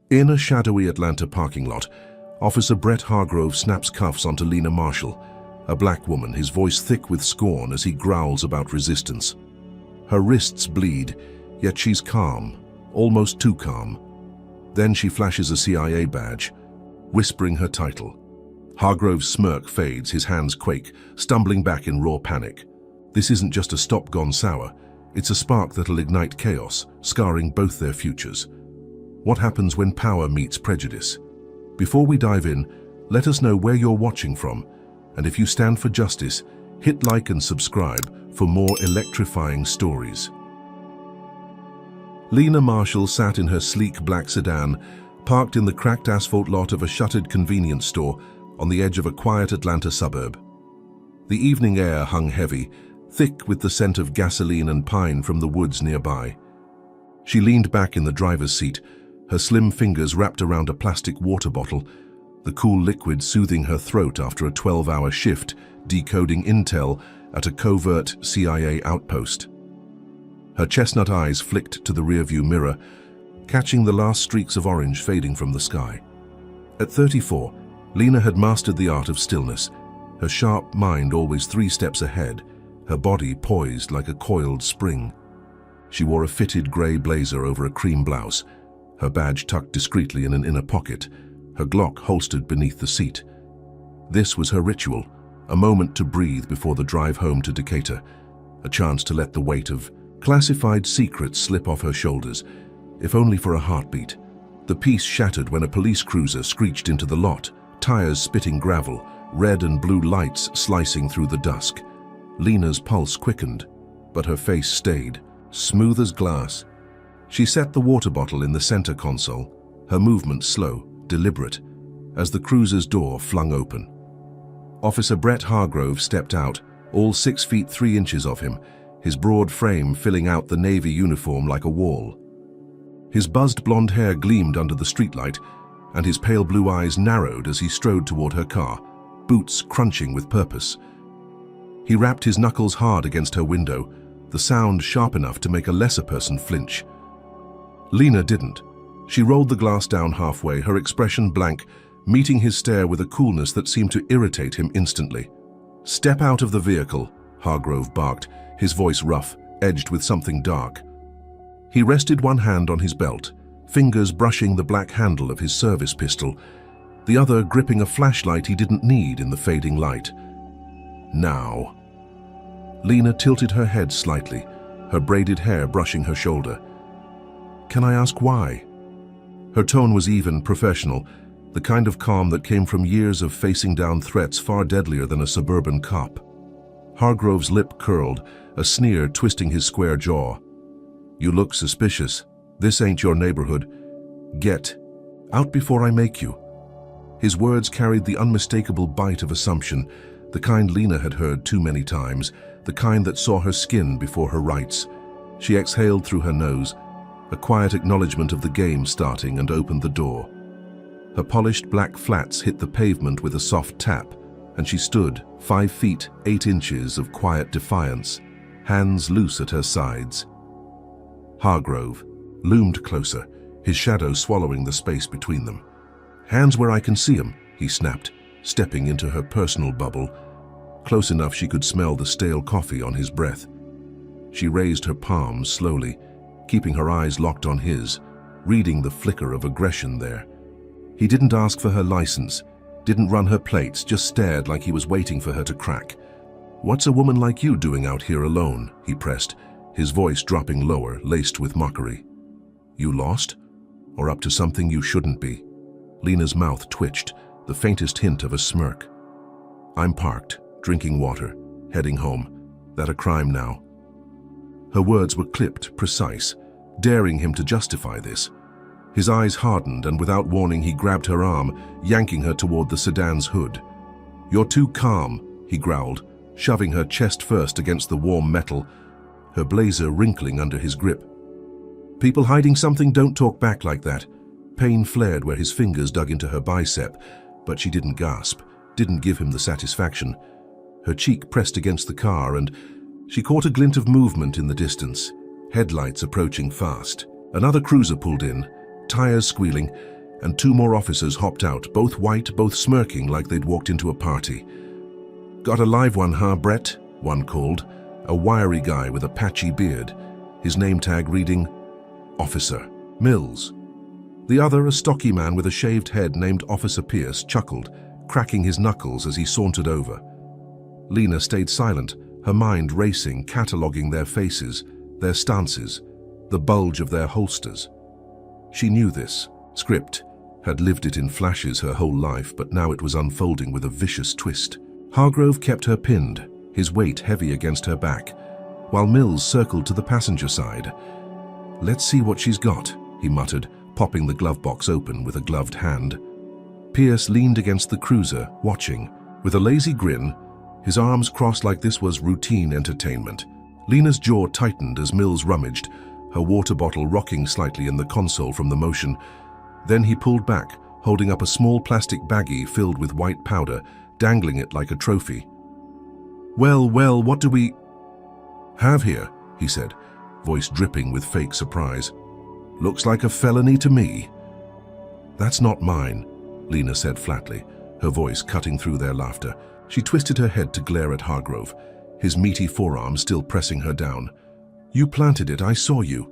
In a shadowy Atlanta parking lot, Officer Brett Hargrove snaps cuffs onto Lena Marshall, a black woman, his voice thick with scorn as he growls about resistance. Her wrists bleed, yet she's calm, almost too calm. Then she flashes a CIA badge, whispering her title. Hargrove's smirk fades, his hands quake, stumbling back in raw panic. This isn't just a stop gone sour, it's a spark that'll ignite chaos, scarring both their futures. What happens when power meets prejudice? Before we dive in, let us know where you're watching from, and if you stand for justice, hit like and subscribe for more electrifying stories. Lena Marshall sat in her sleek black sedan, parked in the cracked asphalt lot of a shuttered convenience store on the edge of a quiet Atlanta suburb. The evening air hung heavy, thick with the scent of gasoline and pine from the woods nearby. She leaned back in the driver's seat, her slim fingers wrapped around a plastic water bottle, the cool liquid soothing her throat after a 12-hour shift decoding intel at a covert CIA outpost. Her chestnut eyes flicked to the rearview mirror, catching the last streaks of orange fading from the sky. At 34, Lena had mastered the art of stillness, her sharp mind always 3 steps ahead, her body poised like a coiled spring. She wore a fitted grey blazer over a cream blouse, her badge tucked discreetly in an inner pocket, her Glock holstered beneath the seat. This was her ritual, a moment to breathe before the drive home to Decatur, a chance to let the weight of classified secrets slip off her shoulders, if only for a heartbeat. The peace shattered when a police cruiser screeched into the lot, tires spitting gravel, red and blue lights slicing through the dusk. Lena's pulse quickened, but her face stayed, smooth as glass. She set the water bottle in the center console, her movements slow, deliberate, as the cruiser's door flung open. Officer Brett Hargrove stepped out, all 6 feet 3 inches of him, his broad frame filling out the Navy uniform like a wall. His buzzed blonde hair gleamed under the streetlight, and his pale blue eyes narrowed as he strode toward her car, boots crunching with purpose. He rapped his knuckles hard against her window, the sound sharp enough to make a lesser person flinch. Lena didn't. She rolled the glass down halfway, her expression blank, meeting his stare with a coolness that seemed to irritate him instantly. "Step out of the vehicle," Hargrove barked, his voice rough, edged with something dark. He rested one hand on his belt, fingers brushing the black handle of his service pistol, the other gripping a flashlight he didn't need in the fading light. Now. Lena tilted her head slightly, her braided hair brushing her shoulder. "Can I ask why?" Her tone was even, professional, the kind of calm that came from years of facing down threats far deadlier than a suburban cop. Hargrove's lip curled, a sneer twisting his square jaw. "You look suspicious. This ain't your neighborhood. Get out before I make you." His words carried the unmistakable bite of assumption, the kind Lena had heard too many times, the kind that saw her skin before her rights. She exhaled through her nose, a quiet acknowledgement of the game starting, and opened the door. Her polished black flats hit the pavement with a soft tap, and she stood, 5 feet 8 inches of quiet defiance, hands loose at her sides. Hargrove loomed closer, his shadow swallowing the space between them. "Hands where I can see 'em," he snapped, stepping into her personal bubble, close enough she could smell the stale coffee on his breath. She raised her palms slowly, keeping her eyes locked on his, reading the flicker of aggression there. He didn't ask for her license, didn't run her plates, just stared like he was waiting for her to crack. "What's a woman like you doing out here alone?" he pressed, his voice dropping lower, laced with mockery. "You lost? Or up to something you shouldn't be?" Lena's mouth twitched, the faintest hint of a smirk. "I'm parked, drinking water, heading home. That a crime now?" Her words were clipped, precise, daring him to justify this. His eyes hardened, and without warning he grabbed her arm, yanking her toward the sedan's hood. "You're too calm," he growled, shoving her chest first against the warm metal, her blazer wrinkling under his grip. "People hiding something don't talk back like that." Pain flared where his fingers dug into her bicep, but she didn't gasp, didn't give him the satisfaction. Her cheek pressed against the car, and she caught a glint of movement in the distance, headlights approaching fast. Another cruiser pulled in, tires squealing, and 2 more officers hopped out, both white, both smirking like they'd walked into a party. "Got a live one, huh, Brett?" one called, a wiry guy with a patchy beard, his name tag reading, Officer Mills. The other, a stocky man with a shaved head named Officer Pierce, chuckled, cracking his knuckles as he sauntered over. Lena stayed silent, her mind racing, cataloguing their faces, their stances, the bulge of their holsters. She knew this script, had lived it in flashes her whole life, but now it was unfolding with a vicious twist. Hargrove kept her pinned, his weight heavy against her back, while Mills circled to the passenger side. "Let's see what she's got," he muttered, popping the glove box open with a gloved hand. Pierce leaned against the cruiser, watching. With a lazy grin, his arms crossed like this was routine entertainment. Lena's jaw tightened as Mills rummaged, her water bottle rocking slightly in the console from the motion. Then he pulled back, holding up a small plastic baggie filled with white powder, dangling it like a trophy. Well, what do we have here?" he said, voice dripping with fake surprise. "Looks like a felony to me." "That's not mine," Lena said flatly, her voice cutting through their laughter. She twisted her head to glare at Hargrove, his meaty forearm still pressing her down. "You planted it, I saw you."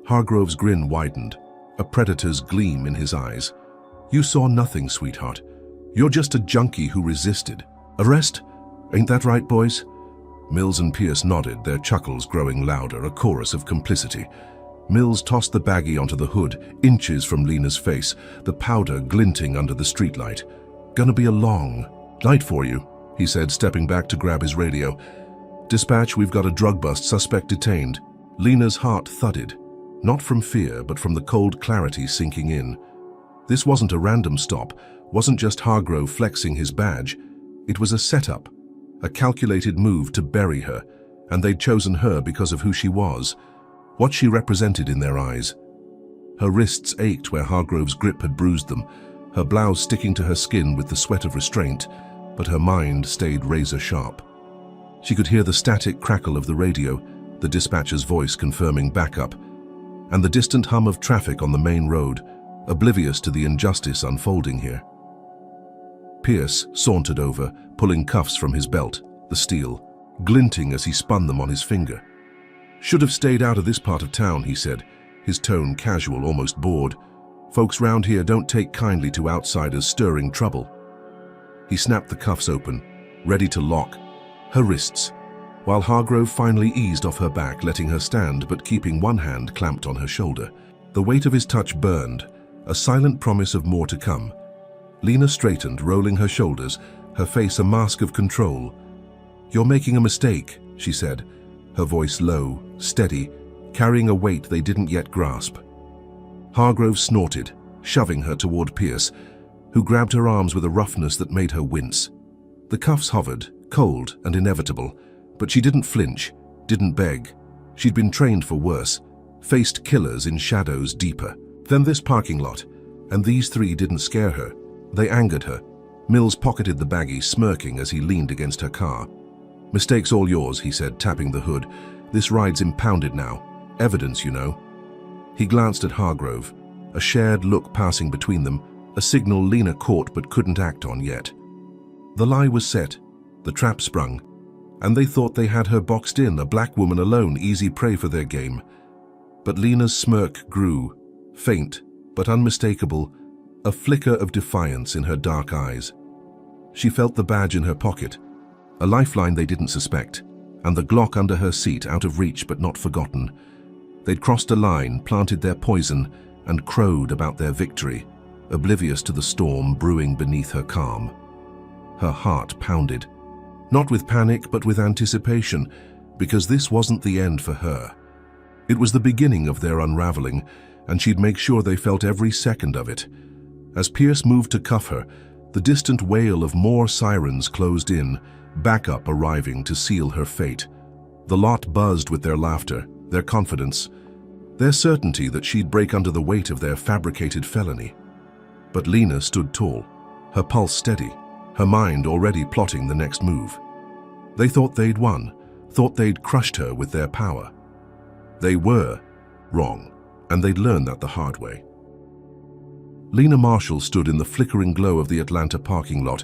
Hargrove's grin widened, a predator's gleam in his eyes. "You saw nothing, sweetheart. You're just a junkie who resisted. Arrest? Ain't that right, boys?" Mills and Pierce nodded, their chuckles growing louder, a chorus of complicity. Mills tossed the baggie onto the hood, inches from Lena's face, the powder glinting under the streetlight. "Gonna be a long night for you," he said, stepping back to grab his radio. "Dispatch, we've got a drug bust, suspect detained." Lena's heart thudded, not from fear, but from the cold clarity sinking in. This wasn't a random stop, wasn't just Hargrove flexing his badge. It was a setup, a calculated move to bury her, and they'd chosen her because of who she was, what she represented in their eyes. Her wrists ached where Hargrove's grip had bruised them, her blouse sticking to her skin with the sweat of restraint, but her mind stayed razor-sharp. She could hear the static crackle of the radio, the dispatcher's voice confirming backup, and the distant hum of traffic on the main road, oblivious to the injustice unfolding here. Pierce sauntered over, pulling cuffs from his belt, the steel, glinting as he spun them on his finger. "Should have stayed out of this part of town," he said, his tone casual, almost bored. "Folks round here don't take kindly to outsiders stirring trouble." He snapped the cuffs open, ready to lock her wrists, while Hargrove finally eased off her back, letting her stand but keeping one hand clamped on her shoulder. The weight of his touch burned, a silent promise of more to come. Lena straightened, rolling her shoulders, her face a mask of control. "You're making a mistake," she said, her voice low, steady, carrying a weight they didn't yet grasp. Hargrove snorted, shoving her toward Pierce, who grabbed her arms with a roughness that made her wince. The cuffs hovered, cold and inevitable, but she didn't flinch, didn't beg. She'd been trained for worse, faced killers in shadows deeper. Then this parking lot, and these 3 didn't scare her. They angered her. Mills pocketed the baggie, smirking as he leaned against her car. "Mistake's all yours," he said, tapping the hood. "This ride's impounded now. Evidence, you know." He glanced at Hargrove, a shared look passing between them, a signal Lena caught but couldn't act on yet. The lie was set, the trap sprung, and they thought they had her boxed in, a black woman alone, easy prey for their game. But Lena's smirk grew, faint but unmistakable, a flicker of defiance in her dark eyes. She felt the badge in her pocket, a lifeline they didn't suspect, and the Glock under her seat, out of reach but not forgotten. They'd crossed a line, planted their poison, and crowed about their victory, oblivious to the storm brewing beneath her calm. Her heart pounded, not with panic but with anticipation, because this wasn't the end for her. It was the beginning of their unraveling, and she'd make sure they felt every second of it. As Pierce moved to cuff her, the distant wail of more sirens closed in, backup arriving to seal her fate. The lot buzzed with their laughter, their confidence, their certainty that she'd break under the weight of their fabricated felony. But Lena stood tall, her pulse steady, her mind already plotting the next move. They thought they'd won, thought they'd crushed her with their power. They were wrong, and they'd learn that the hard way. Lena Marshall stood in the flickering glow of the Atlanta parking lot,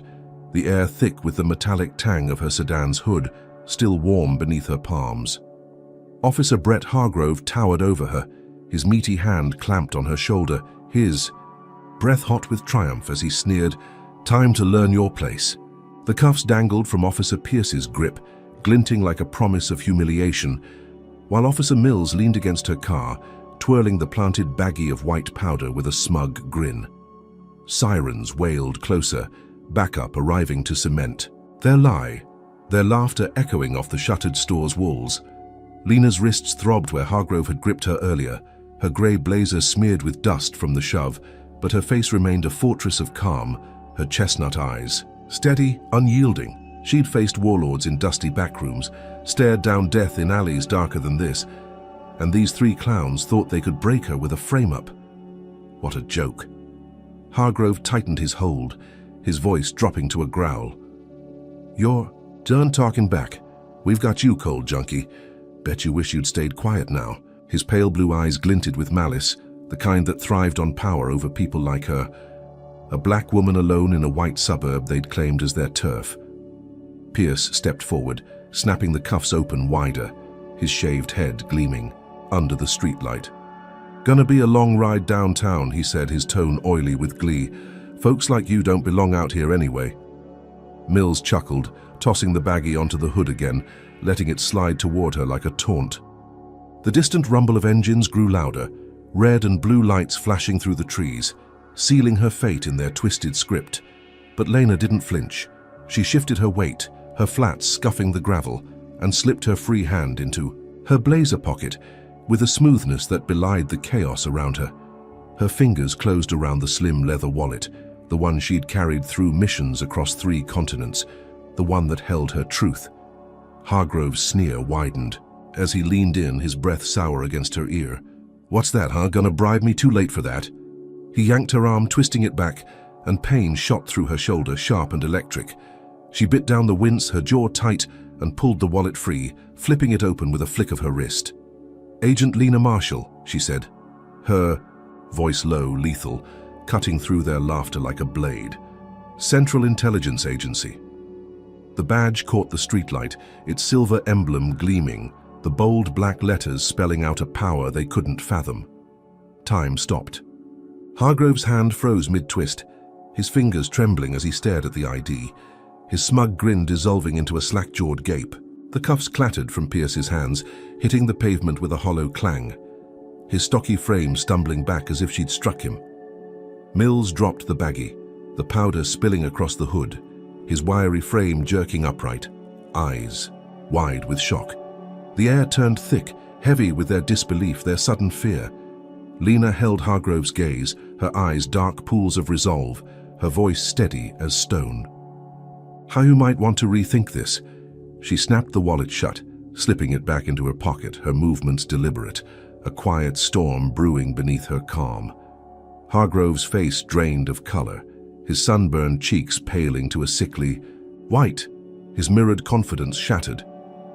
the air thick with the metallic tang of her sedan's hood, still warm beneath her palms. Officer Brett Hargrove towered over her, his meaty hand clamped on her shoulder, his breath hot with triumph as he sneered, "Time to learn your place." The cuffs dangled from Officer Pierce's grip, glinting like a promise of humiliation, while Officer Mills leaned against her car, twirling the planted baggie of white powder with a smug grin. Sirens wailed closer, backup arriving to cement. Their laughter echoing off the shuttered store's walls. Lena's wrists throbbed where Hargrove had gripped her earlier, her grey blazer smeared with dust from the shove, but her face remained a fortress of calm, her chestnut eyes steady, unyielding. She'd faced warlords in dusty backrooms, stared down death in alleys darker than this, and these three clowns thought they could break her with a frame-up. What a joke. Hargrove tightened his hold, his voice dropping to a growl. "You're done talking back. We've got you, cold junkie. Bet you wish you'd stayed quiet now." His pale blue eyes glinted with malice, the kind that thrived on power over people like her. A black woman alone in a white suburb they'd claimed as their turf. Pierce stepped forward, snapping the cuffs open wider, his shaved head gleaming under the streetlight. "Gonna be a long ride downtown," he said, his tone oily with glee. "Folks like you don't belong out here anyway." Mills chuckled, tossing the baggie onto the hood again, letting it slide toward her like a taunt. The distant rumble of engines grew louder, red and blue lights flashing through the trees, sealing her fate in their twisted script. But Lena didn't flinch. She shifted her weight, her flats scuffing the gravel, and slipped her free hand into her blazer pocket with a smoothness that belied the chaos around her. Her fingers closed around the slim leather wallet, the one she'd carried through missions across 3 continents, the one that held her truth. Hargrove's sneer widened as he leaned in, his breath sour against her ear. "What's that, huh? Gonna bribe me? Too late for that." He yanked her arm, twisting it back, and pain shot through her shoulder, sharp and electric. She bit down the wince, her jaw tight, and pulled the wallet free, flipping it open with a flick of her wrist. "Agent Lena Marshall," she said, her voice low, lethal, cutting through their laughter like a blade. "Central Intelligence Agency." The badge caught the streetlight, its silver emblem gleaming, the bold black letters spelling out a power they couldn't fathom. Time stopped. Hargrove's hand froze mid-twist, his fingers trembling as he stared at the ID, his smug grin dissolving into a slack-jawed gape. The cuffs clattered from Pierce's hands, hitting the pavement with a hollow clang, his stocky frame stumbling back as if she'd struck him. Mills dropped the baggie, the powder spilling across the hood, his wiry frame jerking upright, eyes wide with shock. The air turned thick, heavy with their disbelief, their sudden fear. Lena held Hargrove's gaze, her eyes dark pools of resolve, her voice steady as stone. "How you might want to rethink this." She snapped the wallet shut, slipping it back into her pocket, her movements deliberate, a quiet storm brewing beneath her calm. Hargrove's face drained of color, his sunburned cheeks paling to a sickly white, his mirrored confidence shattered.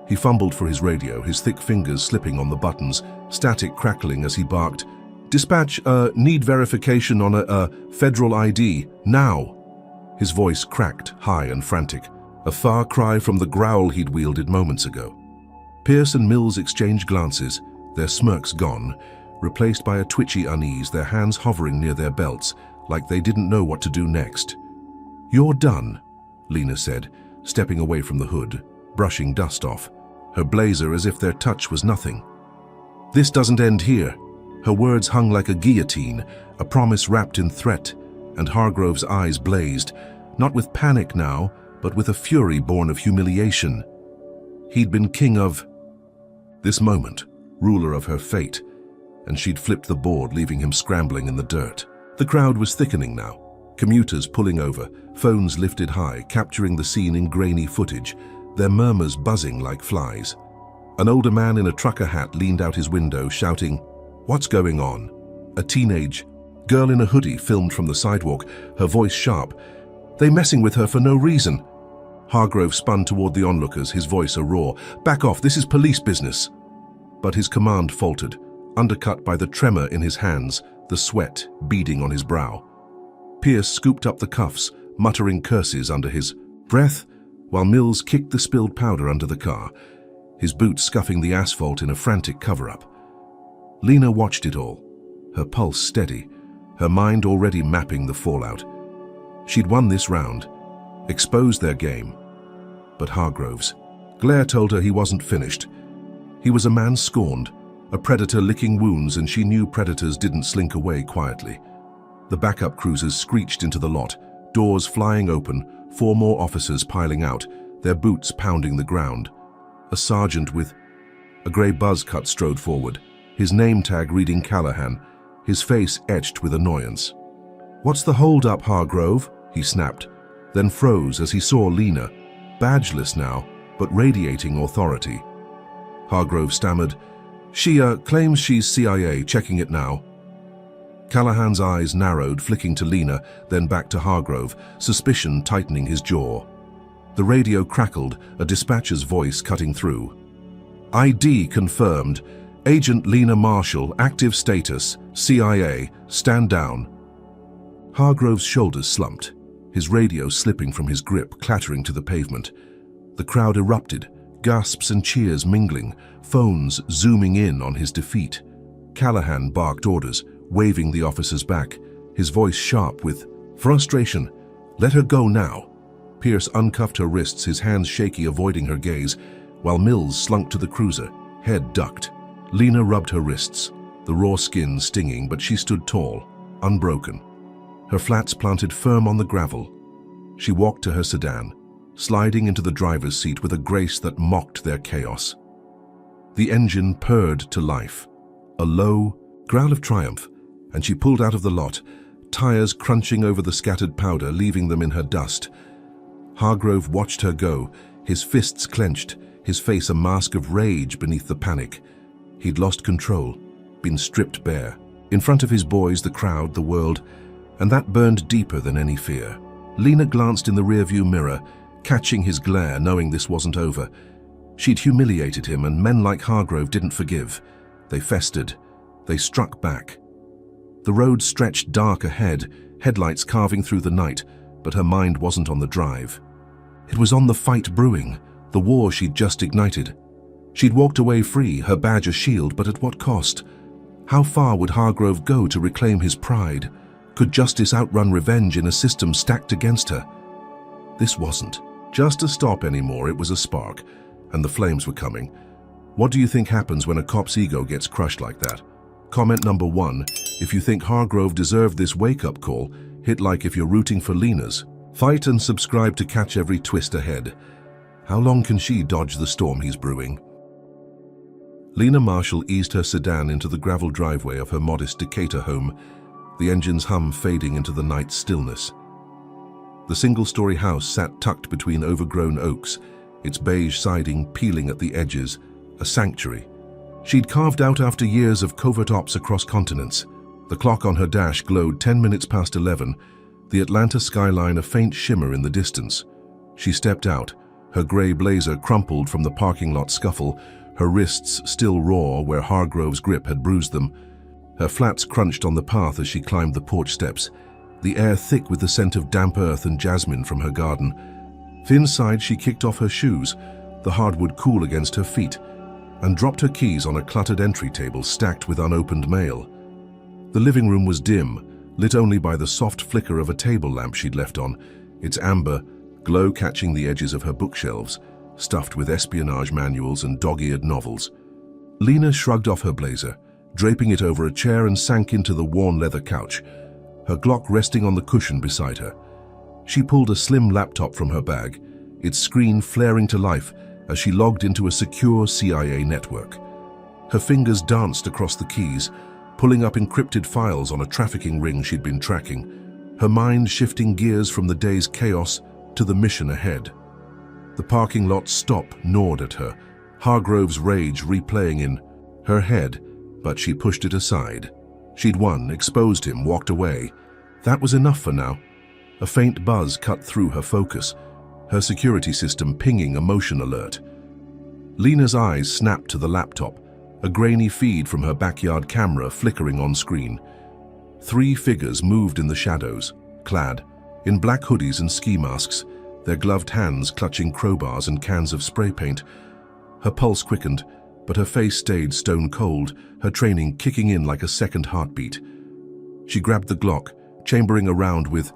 He fumbled for his radio, his thick fingers slipping on the buttons, static crackling as he barked, "Dispatch, need verification on a federal ID, now." His voice cracked, high and frantic, a far cry from the growl he'd wielded moments ago. Pierce and Mills exchanged glances, their smirks gone, replaced by a twitchy unease, their hands hovering near their belts, like they didn't know what to do next. "You're done," Lena said, stepping away from the hood, brushing dust off, her blazer as if their touch was nothing. "This doesn't end here." Her words hung like a guillotine, a promise wrapped in threat, and Hargrove's eyes blazed, not with panic now, but with a fury born of humiliation. He'd been king of this moment, ruler of her fate, and she'd flipped the board, leaving him scrambling in the dirt. The crowd was thickening now, commuters pulling over, phones lifted high, capturing the scene in grainy footage, their murmurs buzzing like flies. An older man in a trucker hat leaned out his window, shouting, "What's going on?" A teenage girl in a hoodie filmed from the sidewalk, her voice sharp. "They messing with her for no reason." Hargrove spun toward the onlookers, his voice a roar. "Back off, this is police business." But his command faltered, undercut by the tremor in his hands, the sweat beading on his brow. Pierce scooped up the cuffs, muttering curses under his breath, while Mills kicked the spilled powder under the car, his boots scuffing the asphalt in a frantic cover-up. Lena watched it all, her pulse steady, her mind already mapping the fallout. She'd won this round, exposed their game. But Hargroves. Glare told her he wasn't finished. He was a man scorned, a predator licking wounds, and she knew predators didn't slink away quietly. The backup cruisers screeched into the lot, doors flying open, 4 more officers piling out, their boots pounding the ground. A sergeant with a grey buzz cut strode forward, his name tag reading Callahan, his face etched with annoyance. "What's the hold-up, Hargrove?" he snapped, then froze as he saw Lena, badgeless now, but radiating authority. Hargrove stammered, She claims she's CIA, checking it now." Callahan's eyes narrowed, flicking to Lena, then back to Hargrove, suspicion tightening his jaw. The radio crackled, a dispatcher's voice cutting through. "ID confirmed. Agent Lena Marshall, active status, CIA, stand down." Hargrove's shoulders slumped, his radio slipping from his grip, clattering to the pavement. The crowd erupted, gasps and cheers mingling, phones zooming in on his defeat. Callahan barked orders, waving the officers back, his voice sharp with frustration. "Let her go now." Pierce uncuffed her wrists, his hands shaky, avoiding her gaze, while Mills slunk to the cruiser, head ducked. Lena rubbed her wrists, the raw skin stinging, but she stood tall, unbroken, her flats planted firm on the gravel. She walked to her sedan, sliding into the driver's seat with a grace that mocked their chaos. The engine purred to life, a low growl of triumph, and she pulled out of the lot, tires crunching over the scattered powder, leaving them in her dust. Hargrove watched her go, his fists clenched, his face a mask of rage beneath the panic. He'd lost control, been stripped bare. In front of his boys, the crowd, the world, and that burned deeper than any fear. Lena glanced in the rearview mirror, catching his glare, knowing this wasn't over. She'd humiliated him, and men like Hargrove didn't forgive. They festered. They struck back. The road stretched dark ahead, headlights carving through the night, but her mind wasn't on the drive. It was on the fight brewing, the war she'd just ignited. She'd walked away free, her badge a shield, but at what cost? How far would Hargrove go to reclaim his pride? Could justice outrun revenge in a system stacked against her? This wasn't just a stop anymore, it was a spark, and the flames were coming. What do you think happens when a cop's ego gets crushed like that? Comment number 1, if you think Hargrove deserved this wake-up call, hit like if you're rooting for Lena's fight, and subscribe to catch every twist ahead. How long can she dodge the storm he's brewing? Lena Marshall eased her sedan into the gravel driveway of her modest Decatur home, the engine's hum fading into the night stillness. The single-story house sat tucked between overgrown oaks, its beige siding peeling at the edges, a sanctuary. She'd carved out after years of covert ops across continents. The clock on her dash glowed 10 minutes past 11, the Atlanta skyline a faint shimmer in the distance. She stepped out, her gray blazer crumpled from the parking lot scuffle, her wrists still raw where Hargrove's grip had bruised them. Her flats crunched on the path as she climbed the porch steps, the air thick with the scent of damp earth and jasmine from her garden. Inside, she kicked off her shoes, the hardwood cool against her feet, and dropped her keys on a cluttered entry table stacked with unopened mail. The living room was dim, lit only by the soft flicker of a table lamp she'd left on, its amber glow catching the edges of her bookshelves, stuffed with espionage manuals and dog-eared novels. Lena shrugged off her blazer, draping it over a chair, and sank into the worn leather couch, her Glock resting on the cushion beside her. She pulled a slim laptop from her bag, its screen flaring to life as she logged into a secure CIA network. Her fingers danced across the keys, pulling up encrypted files on a trafficking ring she'd been tracking, her mind shifting gears from the day's chaos to the mission ahead. The parking lot's stop gnawed at her, Hargrove's rage replaying in her head, but she pushed it aside. She'd won, exposed him, walked away. That was enough for now. A faint buzz cut through her focus, her security system pinging a motion alert. Lena's eyes snapped to the laptop, a grainy feed from her backyard camera flickering on screen. 3 figures moved in the shadows, clad in black hoodies and ski masks, their gloved hands clutching crowbars and cans of spray paint. Her pulse quickened, but her face stayed stone cold, her training kicking in like a second heartbeat. She grabbed the Glock, chambering around with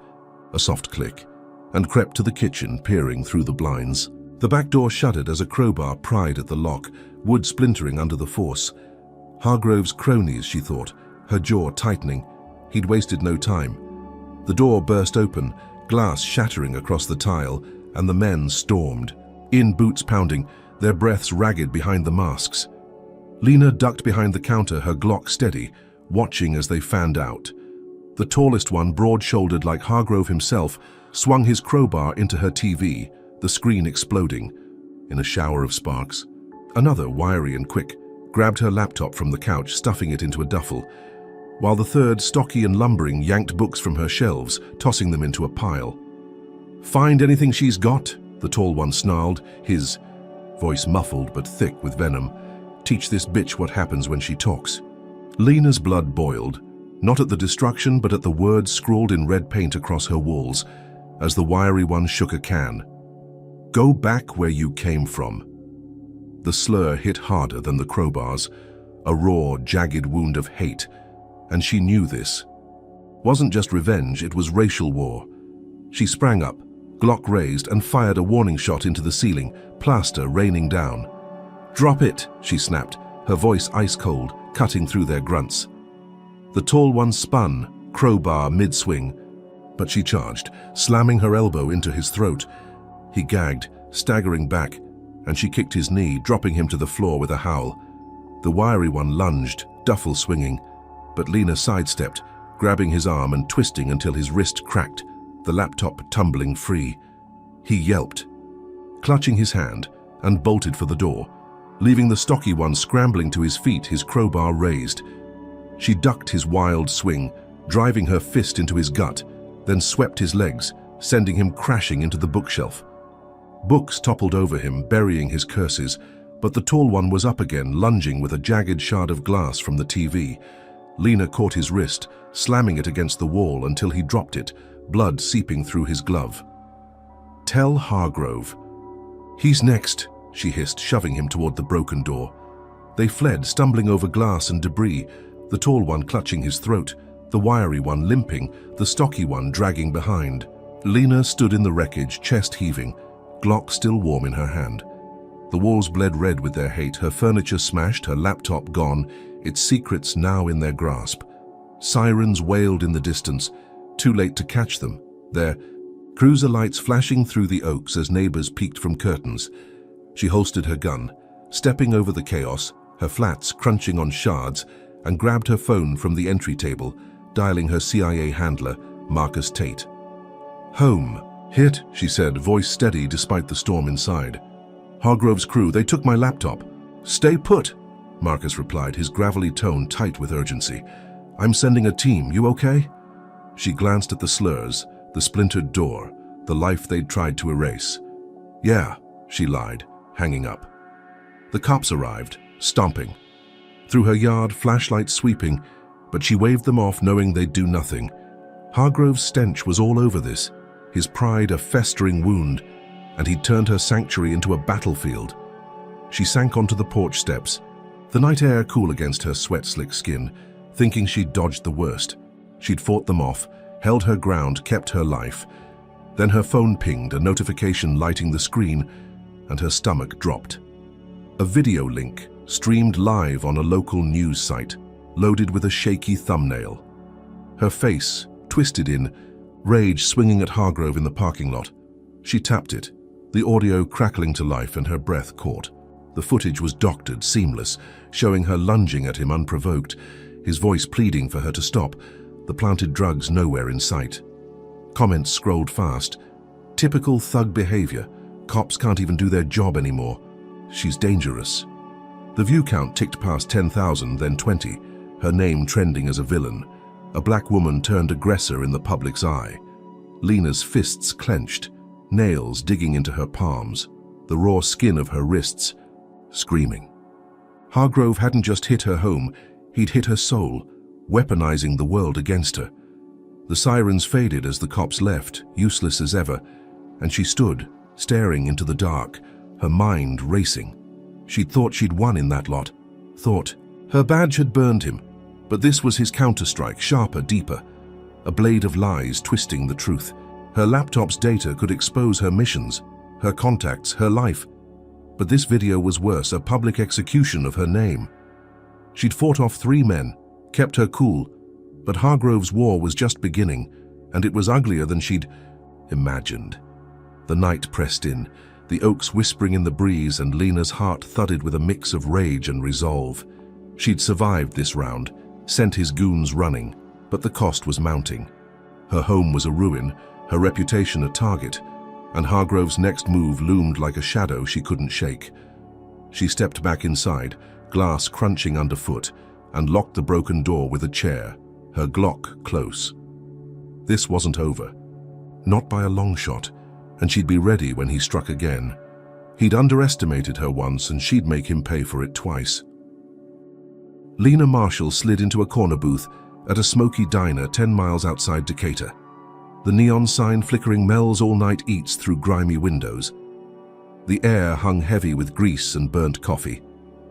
a soft click, and crept to the kitchen, peering through the blinds. The back door shuddered as a crowbar pried at the lock, wood splintering under the force. Hargrove's cronies, she thought, her jaw tightening. He'd wasted no time. The door burst open, glass shattering across the tile, and the men stormed, in boots pounding, their breaths ragged behind the masks. Lena ducked behind the counter, her Glock steady, watching as they fanned out. The tallest one, broad-shouldered like Hargrove himself, swung his crowbar into her TV, the screen exploding in a shower of sparks. Another, wiry and quick, grabbed her laptop from the couch, stuffing it into a duffel, while the third, stocky and lumbering, yanked books from her shelves, tossing them into a pile. "Find anything she's got?" the tall one snarled, his voice muffled but thick with venom. "Teach this bitch what happens when she talks." Lena's blood boiled, not at the destruction but at the words scrawled in red paint across her walls, as the wiry one shook a can. "Go back where you came from." The slur hit harder than the crowbars, a raw, jagged wound of hate, and she knew this. Wasn't just revenge, it was racial war. She sprang up, Glock raised, and fired a warning shot into the ceiling, plaster raining down. "Drop it," she snapped, her voice ice cold, cutting through their grunts. The tall one spun, crowbar mid-swing, but she charged, slamming her elbow into his throat. He gagged, staggering back, and she kicked his knee, dropping him to the floor with a howl. The wiry one lunged, duffel swinging, but Lena sidestepped, grabbing his arm and twisting until his wrist cracked, the laptop tumbling free. He yelped, clutching his hand, and bolted for the door, leaving the stocky one scrambling to his feet, his crowbar raised. She ducked his wild swing, driving her fist into his gut, then swept his legs, sending him crashing into the bookshelf. Books toppled over him, burying his curses, but the tall one was up again, lunging with a jagged shard of glass from the TV. Lena caught his wrist, slamming it against the wall until he dropped it, blood seeping through his glove. "Tell Hargrove." "He's next," she hissed, shoving him toward the broken door. They fled, stumbling over glass and debris, the tall one clutching his throat, the wiry one limping, the stocky one dragging behind. Lena stood in the wreckage, chest heaving, Glock still warm in her hand. The walls bled red with their hate, her furniture smashed, her laptop gone, its secrets now in their grasp. Sirens wailed in the distance, too late to catch them, their cruiser lights flashing through the oaks as neighbors peeked from curtains. She holstered her gun, stepping over the chaos, her flats crunching on shards, and grabbed her phone from the entry table, dialing her CIA handler, Marcus Tate. "Home. Hit," she said, voice steady despite the storm inside. "Hargrove's crew, they took my laptop." "Stay put," Marcus replied, his gravelly tone tight with urgency. "I'm sending a team, you okay?" She glanced at the slurs, the splintered door, the life they'd tried to erase. "Yeah," she lied, hanging up. The cops arrived, stomping. Through her yard, flashlights sweeping, but she waved them off knowing they'd do nothing. Hargrove's stench was all over this, his pride a festering wound, and he'd turned her sanctuary into a battlefield. She sank onto the porch steps, the night air cool against her sweat-slick skin, thinking she'd dodged the worst. She'd fought them off, held her ground, kept her life. Then her phone pinged, a notification lighting the screen, and her stomach dropped. A video link, streamed live on a local news site, loaded with a shaky thumbnail. Her face, twisted in, rage swinging at Hargrove in the parking lot. She tapped it, the audio crackling to life and her breath caught. The footage was doctored, seamless, showing her lunging at him unprovoked, his voice pleading for her to stop, the planted drugs nowhere in sight. Comments scrolled fast. "Typical thug behavior. Cops can't even do their job anymore. She's dangerous." The view count ticked past 10,000, then 20, her name trending as a villain. A black woman turned aggressor in the public's eye. Lena's fists clenched, nails digging into her palms, the raw skin of her wrists, screaming. Hargrove hadn't just hit her home, he'd hit her soul, weaponizing the world against her. The sirens faded as the cops left, useless as ever, and she stood, staring into the dark, her mind racing. She'd thought she'd won in that lot. Thought. Her badge had burned him, but this was his counterstrike, sharper, deeper. A blade of lies twisting the truth. Her laptop's data could expose her missions, her contacts, her life. But this video was worse, a public execution of her name. She'd fought off 3 men, kept her cool, but Hargrove's war was just beginning, and it was uglier than she'd imagined. The night pressed in, the oaks whispering in the breeze, and Lena's heart thudded with a mix of rage and resolve. She'd survived this round, sent his goons running, but the cost was mounting. Her home was a ruin, her reputation a target, and Hargrove's next move loomed like a shadow she couldn't shake. She stepped back inside, glass crunching underfoot, and locked the broken door with a chair, her Glock close. This wasn't over. Not by a long shot, and she'd be ready when he struck again. He'd underestimated her once, and she'd make him pay for it twice. Lena Marshall slid into a corner booth at a smoky diner 10 miles outside Decatur. The neon sign flickering Mel's all-night eats through grimy windows. The air hung heavy with grease and burnt coffee,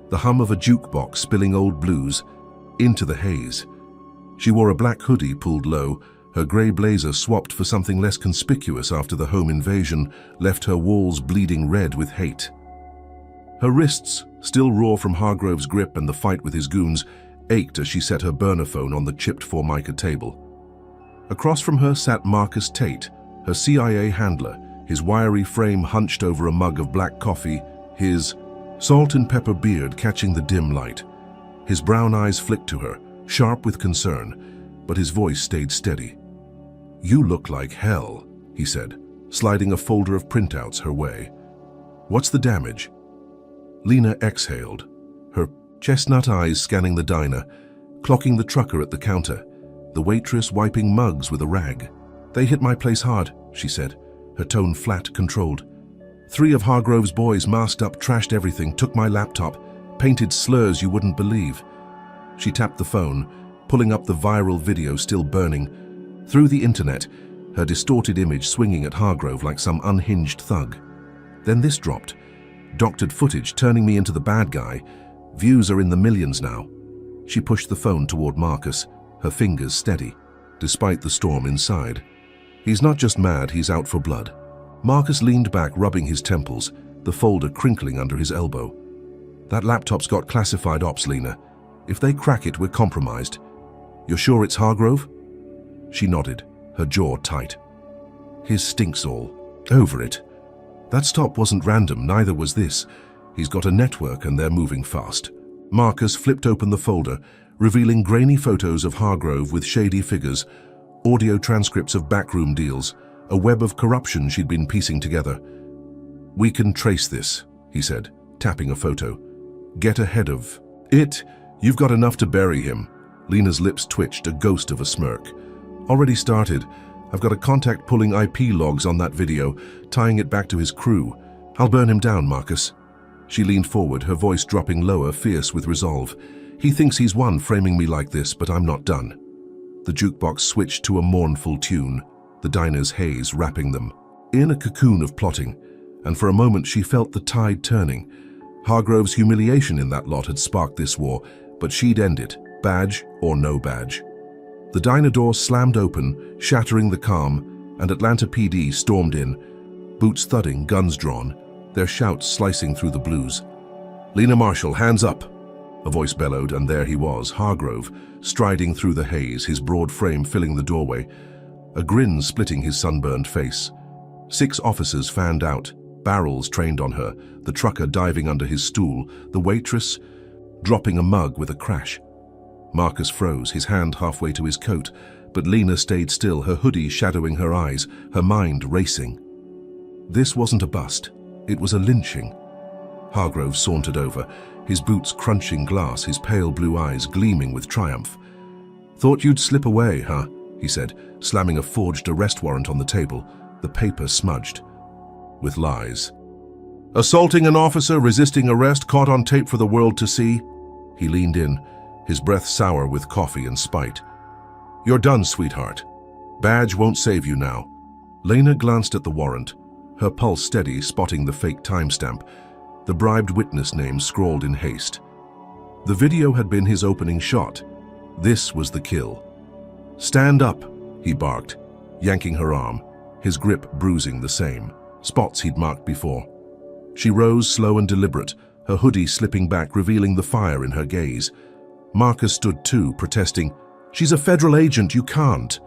the hum of a jukebox spilling old blues into the haze. She wore a black hoodie pulled low, her grey blazer swapped for something less conspicuous after the home invasion left her walls bleeding red with hate. Her wrists, still raw from Hargrove's grip and the fight with his goons, ached as she set her burner phone on the chipped Formica table. Across from her sat Marcus Tate, her CIA handler, his wiry frame hunched over a mug of black coffee, his salt and pepper beard catching the dim light. His brown eyes flicked to her, sharp with concern, but his voice stayed steady. "You look like hell," he said, sliding a folder of printouts her way. "What's the damage?" Lena exhaled, her chestnut eyes scanning the diner, clocking the trucker at the counter, the waitress wiping mugs with a rag. "They hit my place hard," she said, her tone flat, controlled. 3 of Hargrove's boys, masked up, trashed everything, took my laptop, painted slurs you wouldn't believe. She tapped the phone, pulling up the viral video still burning. Through the internet, her distorted image swinging at Hargrove like some unhinged thug. Then this dropped. Doctored footage turning me into the bad guy. Views are in the millions now. She pushed the phone toward Marcus, her fingers steady, despite the storm inside. He's not just mad, he's out for blood. Marcus leaned back, rubbing his temples, the folder crinkling under his elbow. "That laptop's got classified ops, Lena. If they crack it, we're compromised. You're sure it's Hargrove?" She nodded, her jaw tight. "His stinks all. Over it. That stop wasn't random, neither was this. He's got a network and they're moving fast." Marcus flipped open the folder, revealing grainy photos of Hargrove with shady figures, audio transcripts of backroom deals, a web of corruption she'd been piecing together. "We can trace this," he said, tapping a photo. "Get ahead of it. You've got enough to bury him." Lena's lips twitched, a ghost of a smirk. "Already started. I've got a contact pulling IP logs on that video, tying it back to his crew. I'll burn him down, Marcus." She leaned forward, her voice dropping lower, fierce with resolve. "He thinks he's won framing me like this, but I'm not done." The jukebox switched to a mournful tune, the diner's haze wrapping them. In a cocoon of plotting, and for a moment she felt the tide turning. Hargrove's humiliation in that lot had sparked this war, but she'd end it, badge or no badge. The diner door slammed open, shattering the calm, and Atlanta PD stormed in, boots thudding, guns drawn, their shouts slicing through the blues. "Lena Marshall, hands up!" a voice bellowed, and there he was, Hargrove, striding through the haze, his broad frame filling the doorway, a grin splitting his sunburned face. 6 officers fanned out, barrels trained on her, the trucker diving under his stool, the waitress dropping a mug with a crash. Marcus froze, his hand halfway to his coat, but Lena stayed still, her hoodie shadowing her eyes, her mind racing. This wasn't a bust, it was a lynching. Hargrove sauntered over, his boots crunching glass, his pale blue eyes gleaming with triumph. "Thought you'd slip away, huh?" he said, slamming a forged arrest warrant on the table, the paper smudged with lies. "Assaulting an officer, resisting arrest, caught on tape for the world to see." He leaned in, his breath sour with coffee and spite. "You're done, sweetheart. Badge won't save you now. Lena glanced at the warrant, her pulse steady, spotting the fake timestamp, the bribed witness name scrawled in haste. The video had been his opening shot. This was the kill. "Stand up," he barked, yanking her arm, his grip bruising the same spots he'd marked before. She rose, slow and deliberate, her hoodie slipping back, revealing the fire in her gaze. Marcus stood too, protesting, "She's a federal agent, you can't."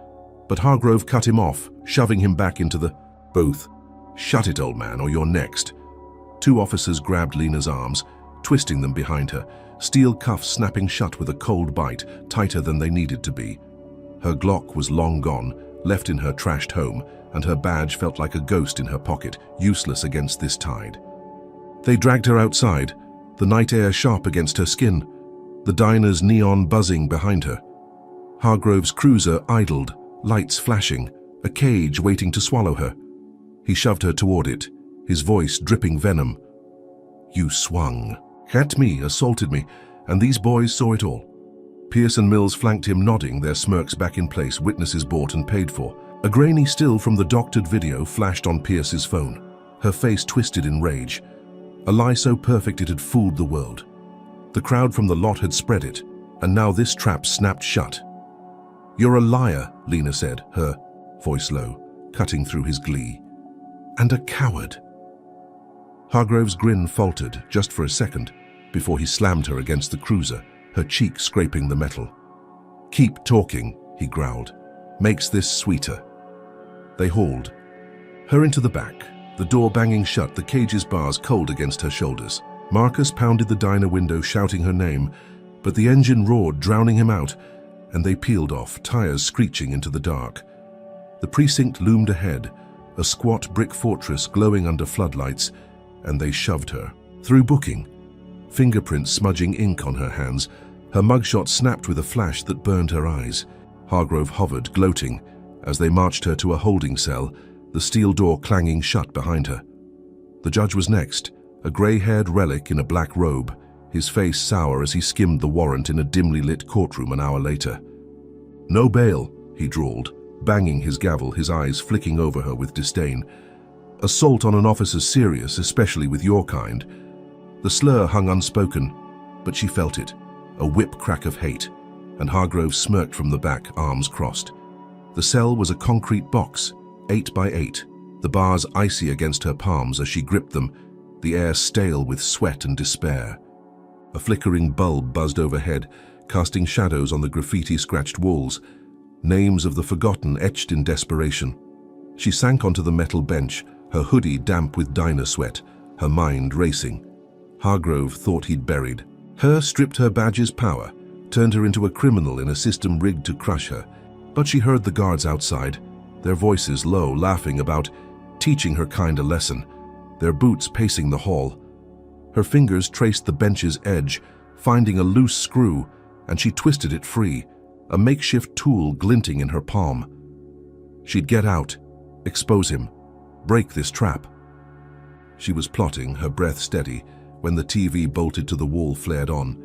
But Hargrove cut him off, shoving him back into the booth. "Shut it, old man, or you're next." Two officers grabbed Lena's arms, twisting them behind her, steel cuffs snapping shut with a cold bite, tighter than they needed to be. Her Glock was long gone, left in her trashed home, and her badge felt like a ghost in her pocket, useless against this tide. They dragged her outside, the night air sharp against her skin, the diner's neon buzzing behind her. Hargrove's cruiser idled, lights flashing, a cage waiting to swallow her. He shoved her toward it, his voice dripping venom. "You swung. At me, assaulted me, and these boys saw it all." Pierce and Mills flanked him, nodding, their smirks back in place, witnesses bought and paid for. A grainy still from the doctored video flashed on Pierce's phone, her face twisted in rage. A lie so perfect it had fooled the world. The crowd from the lot had spread it, and now this trap snapped shut. "You're a liar," Lena said, her voice low, cutting through his glee. "And a coward." Hargrove's grin faltered just for a second before he slammed her against the cruiser, her cheek scraping the metal. "Keep talking," he growled. "Makes this sweeter." They hauled her into the back, the door banging shut, the cage's bars cold against her shoulders. Marcus pounded the diner window, shouting her name, but the engine roared, drowning him out, and they peeled off, tires screeching into the dark. The precinct loomed ahead, a squat brick fortress glowing under floodlights, and they shoved her. Through booking, fingerprints smudging ink on her hands, her mugshot snapped with a flash that burned her eyes. Hargrove hovered, gloating, as they marched her to a holding cell, the steel door clanging shut behind her. The judge was next, a grey-haired relic in a black robe, his face sour as he skimmed the warrant in a dimly lit courtroom an hour later. "No bail," he drawled, banging his gavel, his eyes flicking over her with disdain. "Assault on an officer's serious, especially with your kind." The slur hung unspoken, but she felt it, a whip crack of hate, and Hargrove smirked from the back, arms crossed. The cell was a concrete box, 8 by 8, the bars icy against her palms as she gripped them, the air stale with sweat and despair. A flickering bulb buzzed overhead, casting shadows on the graffiti-scratched walls, names of the forgotten etched in desperation. She sank onto the metal bench, her hoodie damp with diner sweat, her mind racing. Hargrove thought he'd buried her, stripped her badge's power, turned her into a criminal in a system rigged to crush her. But she heard the guards outside, their voices low, laughing about teaching her kind a lesson, their boots pacing the hall. Her fingers traced the bench's edge, finding a loose screw, and she twisted it free, a makeshift tool glinting in her palm. She'd get out, expose him, break this trap. She was plotting, her breath steady, when the TV bolted to the wall flared on.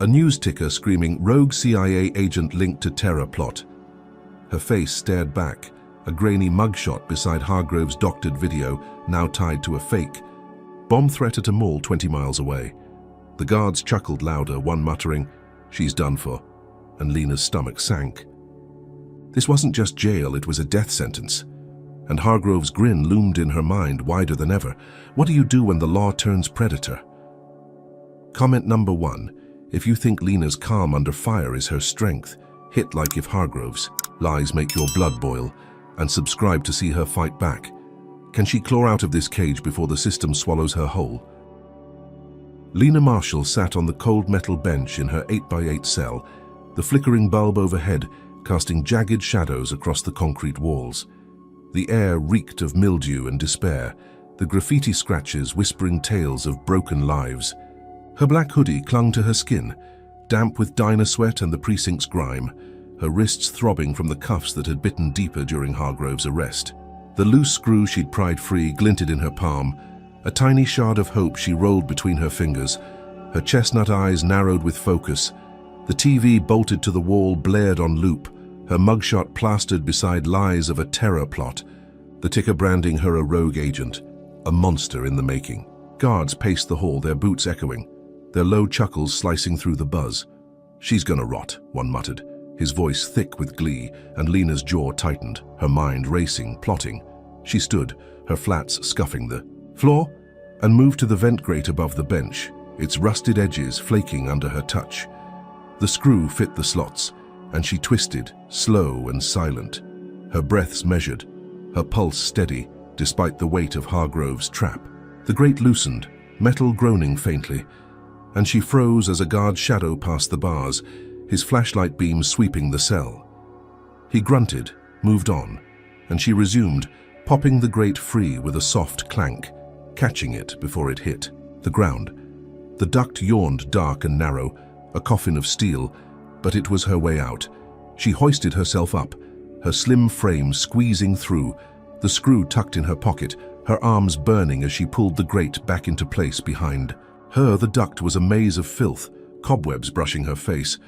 A news ticker screaming, "Rogue CIA agent linked to terror plot." Her face stared back, a grainy mugshot beside Hargrove's doctored video, now tied to a fake. Bomb threat at a mall 20 miles away. The guards chuckled louder, one muttering, "She's done for," and Lena's stomach sank. This wasn't just jail, it was a death sentence. And Hargrove's grin loomed in her mind, wider than ever. What do you do when the law turns predator? Comment number 1. If you think Lena's calm under fire is her strength, hit like if Hargrove's lies make your blood boil, and subscribe to see her fight back. Can she claw out of this cage before the system swallows her whole? Lena Marshall sat on the cold metal bench in her 8 by 8 cell, the flickering bulb overhead casting jagged shadows across the concrete walls. The air reeked of mildew and despair, the graffiti scratches whispering tales of broken lives. Her black hoodie clung to her skin, damp with diner sweat and the precinct's grime, her wrists throbbing from the cuffs that had bitten deeper during Hargrove's arrest. The loose screw she'd pried free glinted in her palm, a tiny shard of hope she rolled between her fingers, her chestnut eyes narrowed with focus. The TV bolted to the wall blared on loop, her mugshot plastered beside lies of a terror plot, the ticker branding her a rogue agent, a monster in the making. Guards paced the hall, their boots echoing, their low chuckles slicing through the buzz. "She's gonna rot," one muttered, his voice thick with glee, and Lena's jaw tightened, her mind racing, plotting. She stood, her flats scuffing the floor, and moved to the vent grate above the bench, its rusted edges flaking under her touch. The screw fit the slots, and she twisted, slow and silent, her breaths measured, her pulse steady, despite the weight of Hargrove's trap. The grate loosened, metal groaning faintly, and she froze as a guard's shadow passed the bars, his flashlight beam sweeping the cell. He grunted, moved on, and she resumed, popping the grate free with a soft clank, catching it before it hit the ground. The duct yawned dark and narrow, a coffin of steel, but it was her way out. She hoisted herself up, her slim frame squeezing through, the screw tucked in her pocket, her arms burning as she pulled the grate back into place behind her. The duct was a maze of filth, cobwebs brushing her face,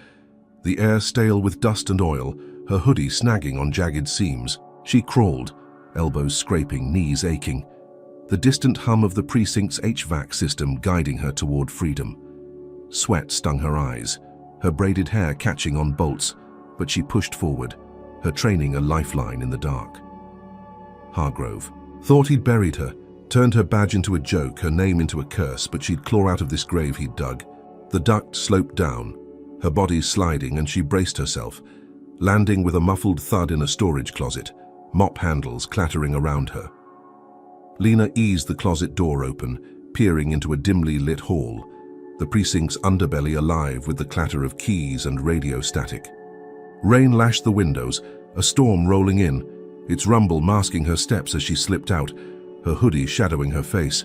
the air stale with dust and oil, her hoodie snagging on jagged seams. She crawled, elbows scraping, knees aching, the distant hum of the precinct's HVAC system guiding her toward freedom. Sweat stung her eyes, her braided hair catching on bolts, but she pushed forward, her training a lifeline in the dark. Hargrove thought he'd buried her, turned her badge into a joke, her name into a curse, but she'd claw out of this grave he'd dug. The duct sloped down, her body sliding, and she braced herself, landing with a muffled thud in a storage closet, mop handles clattering around her. Lena eased the closet door open, peering into a dimly lit hall, the precinct's underbelly alive with the clatter of keys and radio static. Rain lashed the windows, a storm rolling in, its rumble masking her steps as she slipped out, her hoodie shadowing her face.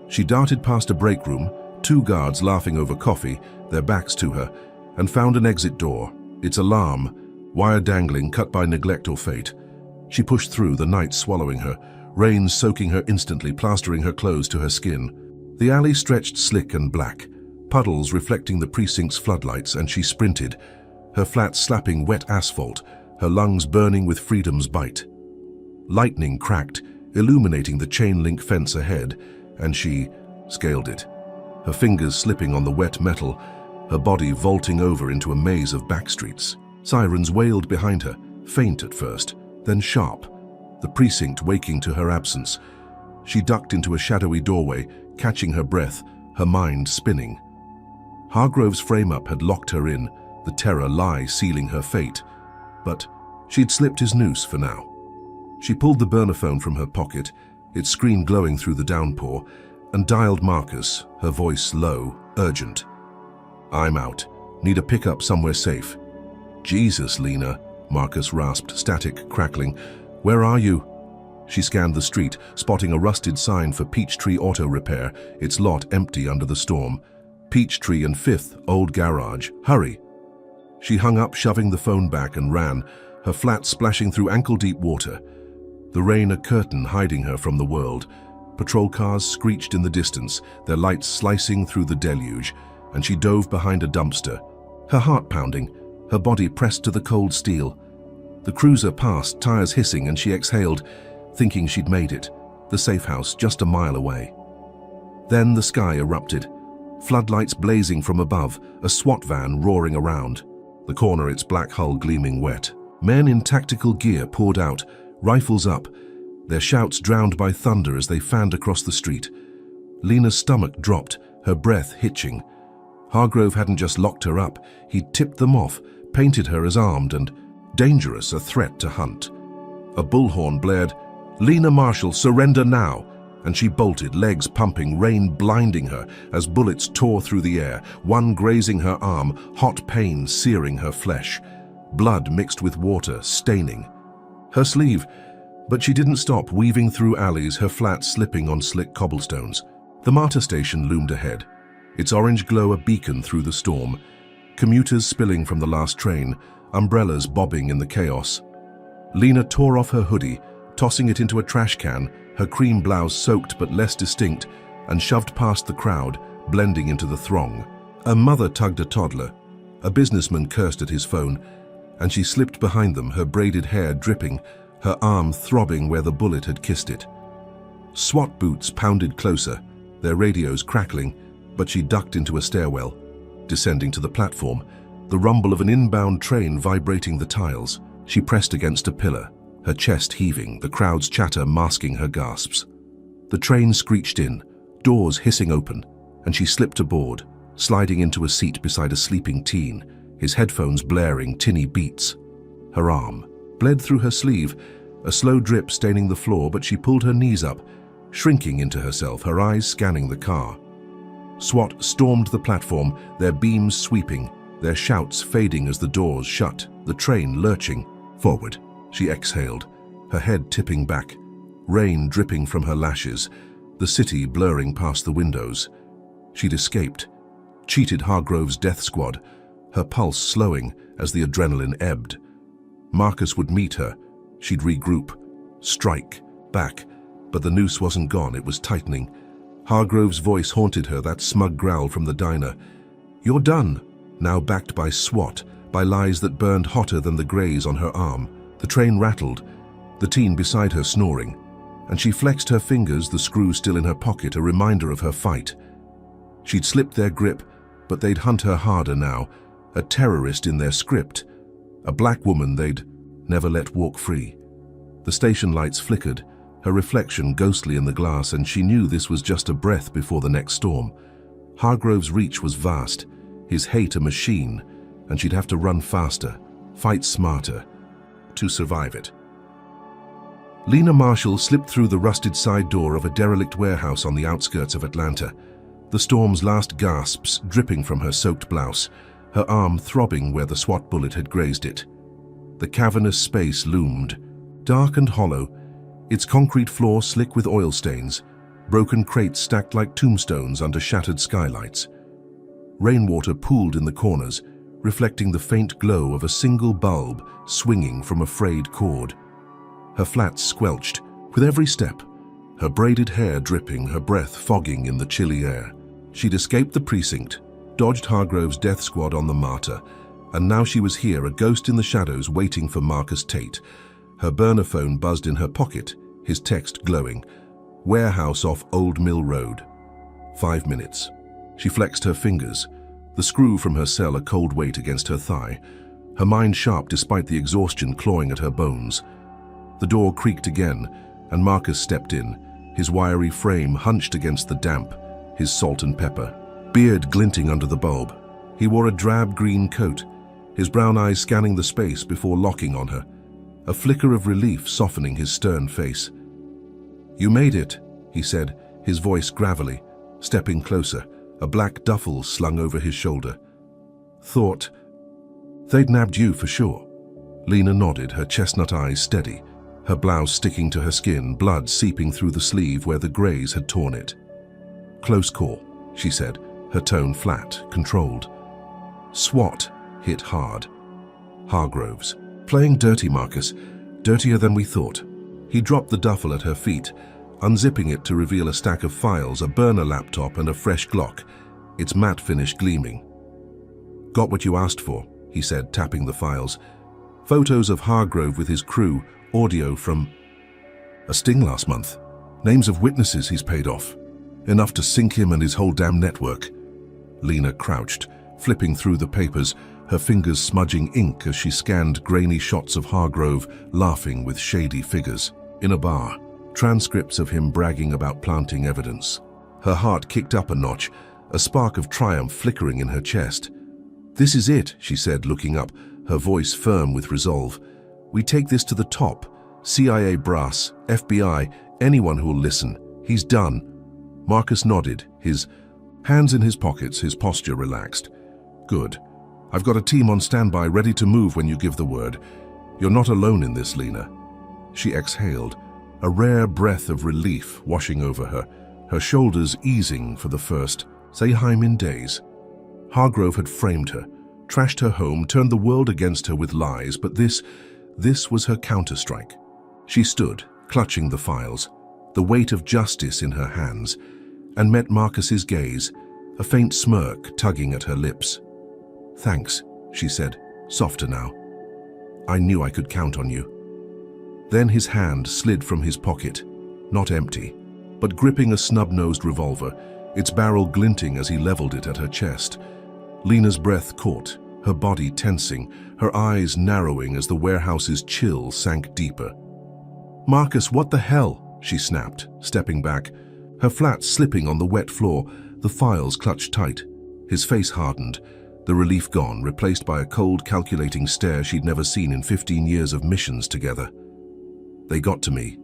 She darted past a break room, two guards laughing over coffee, their backs to her, and found an exit door, its alarm, wire dangling, cut by neglect or fate. She pushed through, the night swallowing her, rain soaking her instantly, plastering her clothes to her skin. The alley stretched slick and black, puddles reflecting the precinct's floodlights, and she sprinted, her flats slapping wet asphalt, her lungs burning with freedom's bite. Lightning cracked, illuminating the chain-link fence ahead, and she scaled it, her fingers slipping on the wet metal, her body vaulting over into a maze of backstreets. Sirens wailed behind her, faint at first, then sharp, the precinct waking to her absence. She ducked into a shadowy doorway, catching her breath, her mind spinning. Hargrove's frame-up had locked her in, the terror lie sealing her fate. But she'd slipped his noose for now. She pulled the burner phone from her pocket, its screen glowing through the downpour, and dialed Marcus, her voice low, urgent. "I'm out. Need a pickup somewhere safe." "Jesus, Lena," Marcus rasped, static crackling. "Where are you?" She scanned the street, spotting a rusted sign for Peachtree Auto Repair, its lot empty under the storm. Peachtree and 5th, old garage. "Hurry." She hung up, shoving the phone back, and ran, her flat splashing through ankle-deep water. The rain a curtain hiding her from the world. Patrol cars screeched in the distance, their lights slicing through the deluge, and she dove behind a dumpster, her heart pounding, her body pressed to the cold steel. The cruiser passed, tires hissing, and she exhaled, thinking she'd made it, the safe house just a mile away. Then the sky erupted, floodlights blazing from above, a SWAT van roaring around, the corner its black hull gleaming wet. Men in tactical gear poured out, rifles up, their shouts drowned by thunder as they fanned across the street. Lena's stomach dropped, her breath hitching. Hargrove hadn't just locked her up, he'd tipped them off, painted her as armed and dangerous, a threat to hunt. A bullhorn blared, "Lena Marshall, surrender now!" And she bolted, legs pumping, rain blinding her as bullets tore through the air, one grazing her arm, hot pain searing her flesh. Blood mixed with water, staining her sleeve. But she didn't stop, weaving through alleys, her flat slipping on slick cobblestones. The MARTA station loomed ahead, its orange glow a beacon through the storm. Commuters spilling from the last train, umbrellas bobbing in the chaos. Lena tore off her hoodie, tossing it into a trash can, her cream blouse soaked but less distinct, and shoved past the crowd, blending into the throng. A mother tugged a toddler. A businessman cursed at his phone, and she slipped behind them, her braided hair dripping, her arm throbbing where the bullet had kissed it. SWAT boots pounded closer, their radios crackling, but she ducked into a stairwell. Descending to the platform, the rumble of an inbound train vibrating the tiles, she pressed against a pillar, her chest heaving, the crowd's chatter masking her gasps. The train screeched in, doors hissing open, and she slipped aboard, sliding into a seat beside a sleeping teen, his headphones blaring tinny beats. Her arm bled through her sleeve, a slow drip staining the floor, but she pulled her knees up, shrinking into herself, her eyes scanning the car. SWAT stormed the platform, their beams sweeping, their shouts fading as the doors shut, the train lurching. Forward, she exhaled, her head tipping back, rain dripping from her lashes, the city blurring past the windows. She'd escaped, cheated Hargrove's death squad, her pulse slowing as the adrenaline ebbed. Marcus would meet her. She'd regroup, strike, back, but the noose wasn't gone, it was tightening. Hargrove's voice haunted her, that smug growl from the diner. "You're done," now backed by SWAT, by lies that burned hotter than the graze on her arm. The train rattled, the teen beside her snoring, and she flexed her fingers, the screw still in her pocket, a reminder of her fight. She'd slipped their grip, but they'd hunt her harder now, a terrorist in their script, a black woman they'd never let walk free. The station lights flickered, her reflection ghostly in the glass, and she knew this was just a breath before the next storm. Hargrove's reach was vast, his hate a machine, and she'd have to run faster, fight smarter, to survive it. Lena Marshall slipped through the rusted side door of a derelict warehouse on the outskirts of Atlanta, the storm's last gasps dripping from her soaked blouse, her arm throbbing where the SWAT bullet had grazed it. The cavernous space loomed, dark and hollow, its concrete floor slick with oil stains, broken crates stacked like tombstones under shattered skylights. Rainwater pooled in the corners, reflecting the faint glow of a single bulb swinging from a frayed cord. Her flats squelched with every step, her braided hair dripping, her breath fogging in the chilly air. She'd escaped the precinct, dodged Hargrove's death squad on the Martyr, and now she was here, a ghost in the shadows waiting for Marcus Tate. Her burner phone buzzed in her pocket, his text glowing. Warehouse off Old Mill Road. 5 minutes. She flexed her fingers, the screw from her cell a cold weight against her thigh, her mind sharp despite the exhaustion clawing at her bones. The door creaked again, and Marcus stepped in, his wiry frame hunched against the damp, his salt and pepper, beard glinting under the bulb. He wore a drab green coat, his brown eyes scanning the space before locking on her, a flicker of relief softening his stern face. "You made it," he said, his voice gravelly, stepping closer, a black duffel slung over his shoulder. "Thought they'd nabbed you for sure." Lena nodded, her chestnut eyes steady, her blouse sticking to her skin, blood seeping through the sleeve where the graze had torn it. "Close call," she said, her tone flat, controlled. "SWAT hit hard. Hargroves. Playing dirty, Marcus. Dirtier than we thought." He dropped the duffel at her feet, unzipping it to reveal a stack of files, a burner laptop and a fresh Glock, its matte finish gleaming. "Got what you asked for," he said, tapping the files. Photos of Hargrove with his crew, audio from a sting last month, names of witnesses he's paid off. Enough to sink him and his whole damn network. Lena crouched, flipping through the papers, her fingers smudging ink as she scanned grainy shots of Hargrove laughing with shady figures. In a bar, transcripts of him bragging about planting evidence. Her heart kicked up a notch, a spark of triumph flickering in her chest. "This is it," she said, looking up, her voice firm with resolve. "We take this to the top. CIA brass, FBI, anyone who'll listen. He's done." Marcus nodded, his hands in his pockets, his posture relaxed. "Good. I've got a team on standby ready to move when you give the word. You're not alone in this, Lena." She exhaled, a rare breath of relief washing over her, her shoulders easing for the first, say Heim in days. Hargrove had framed her, trashed her home, turned the world against her with lies, but this was her counterstrike. She stood, clutching the files, the weight of justice in her hands, and met Marcus's gaze, a faint smirk tugging at her lips. "Thanks," she said, softer now. I knew I could count on you." Then his hand slid from his pocket, not empty, but gripping a snub-nosed revolver, its barrel glinting as he leveled it at her chest. Lena's breath caught, her body tensing, her eyes narrowing as the warehouse's chill sank deeper. "Marcus, what the hell?" she snapped, stepping back, her flat slipping on the wet floor, the files clutched tight. His face hardened, the relief gone, replaced by a cold, calculating stare she'd never seen in 15 years of missions together. "They got to me,"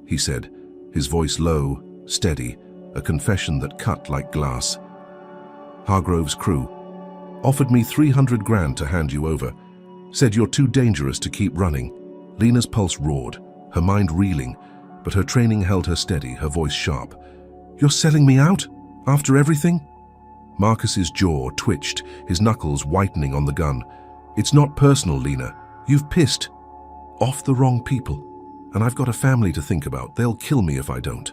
he said, his voice low, steady, a confession that cut like glass. "Hargrove's crew offered me 300 grand to hand you over. Said you're too dangerous to keep running." Lena's pulse roared, her mind reeling, but her training held her steady, her voice sharp. "You're selling me out? After everything?" Marcus's jaw twitched, his knuckles whitening on the gun. "It's not personal, Lena. You've pissed off the wrong people. And I've got a family to think about. They'll kill me if I don't."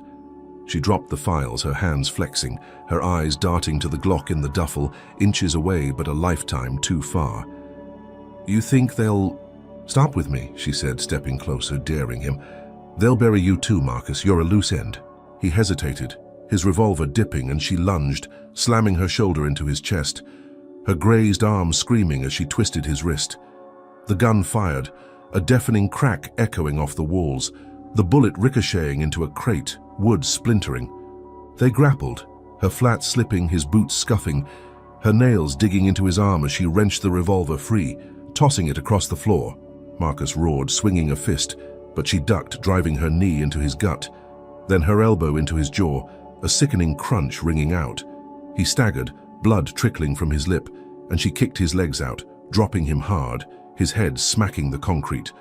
She dropped the files, her hands flexing, her eyes darting to the Glock in the duffel, inches away but a lifetime too far. "You think they'll—" "Stop with me," she said, stepping closer, daring him. "They'll bury you too, Marcus. You're a loose end." He hesitated, his revolver dipping, and she lunged, slamming her shoulder into his chest, her grazed arm screaming as she twisted his wrist. The gun fired, a deafening crack echoing off the walls, the bullet ricocheting into a crate, wood splintering. They grappled, her flat slipping, his boots scuffing, her nails digging into his arm as she wrenched the revolver free, tossing it across the floor. Marcus roared, swinging a fist, but she ducked, driving her knee into his gut, then her elbow into his jaw, a sickening crunch ringing out. He staggered, blood trickling from his lip, and she kicked his legs out, dropping him hard, his head smacking the concrete.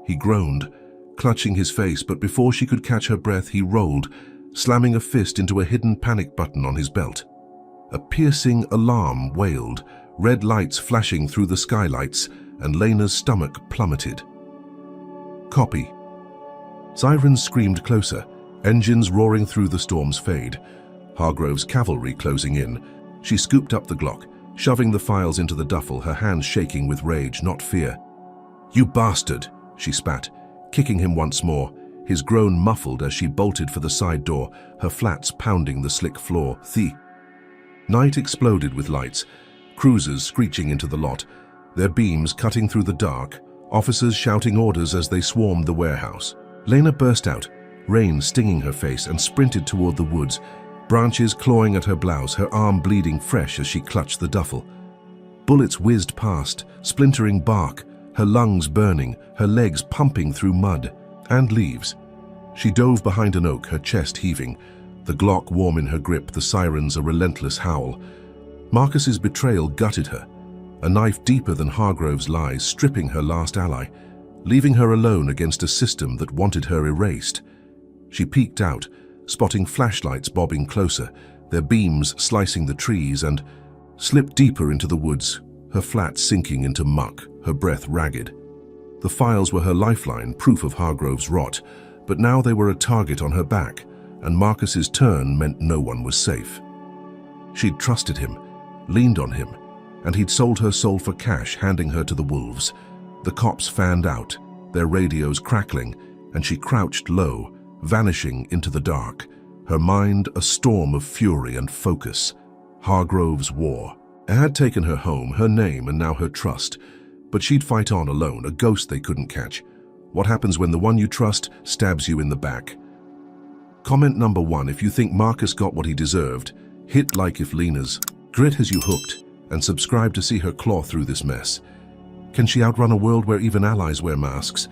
He groaned, clutching his face, but before she could catch her breath, he rolled, slamming a fist into a hidden panic button on his belt. A piercing alarm wailed, red lights flashing through the skylights, and Lena's stomach plummeted. "Copy." Sirens screamed closer, engines roaring through the storm's fade. Hargrove's cavalry closing in. She scooped up the Glock, shoving the files into the duffel, her hands shaking with rage, not fear. "You bastard!" she spat, kicking him once more, his groan muffled as she bolted for the side door, her flats pounding the slick floor. Night exploded with lights, cruisers screeching into the lot, their beams cutting through the dark, officers shouting orders as they swarmed the warehouse. Lena burst out, rain stinging her face, and sprinted toward the woods, branches clawing at her blouse, her arm bleeding fresh as she clutched the duffel. Bullets whizzed past, splintering bark, her lungs burning, her legs pumping through mud and leaves. She dove behind an oak, her chest heaving, the Glock warm in her grip, the sirens a relentless howl. Marcus's betrayal gutted her, a knife deeper than Hargrove's lies, stripping her last ally, leaving her alone against a system that wanted her erased. She peeked out, spotting flashlights bobbing closer, their beams slicing the trees, and slipped deeper into the woods, her flat sinking into muck, her breath ragged. The files were her lifeline, proof of Hargrove's rot, but now they were a target on her back, and Marcus's turn meant no one was safe. She'd trusted him, leaned on him, and he'd sold her soul for cash, handing her to the wolves. The cops fanned out, their radios crackling, and she crouched low, vanishing into the dark, her mind a storm of fury and focus. Hargrove's war. It had taken her home, her name, and now her trust. But she'd fight on alone, a ghost they couldn't catch. What happens when the one you trust stabs you in the back? Comment number 1 if you think Marcus got what he deserved. Hit like if Lena's grit has you hooked, and subscribe to see her claw through this mess. Can she outrun a world where even allies wear masks?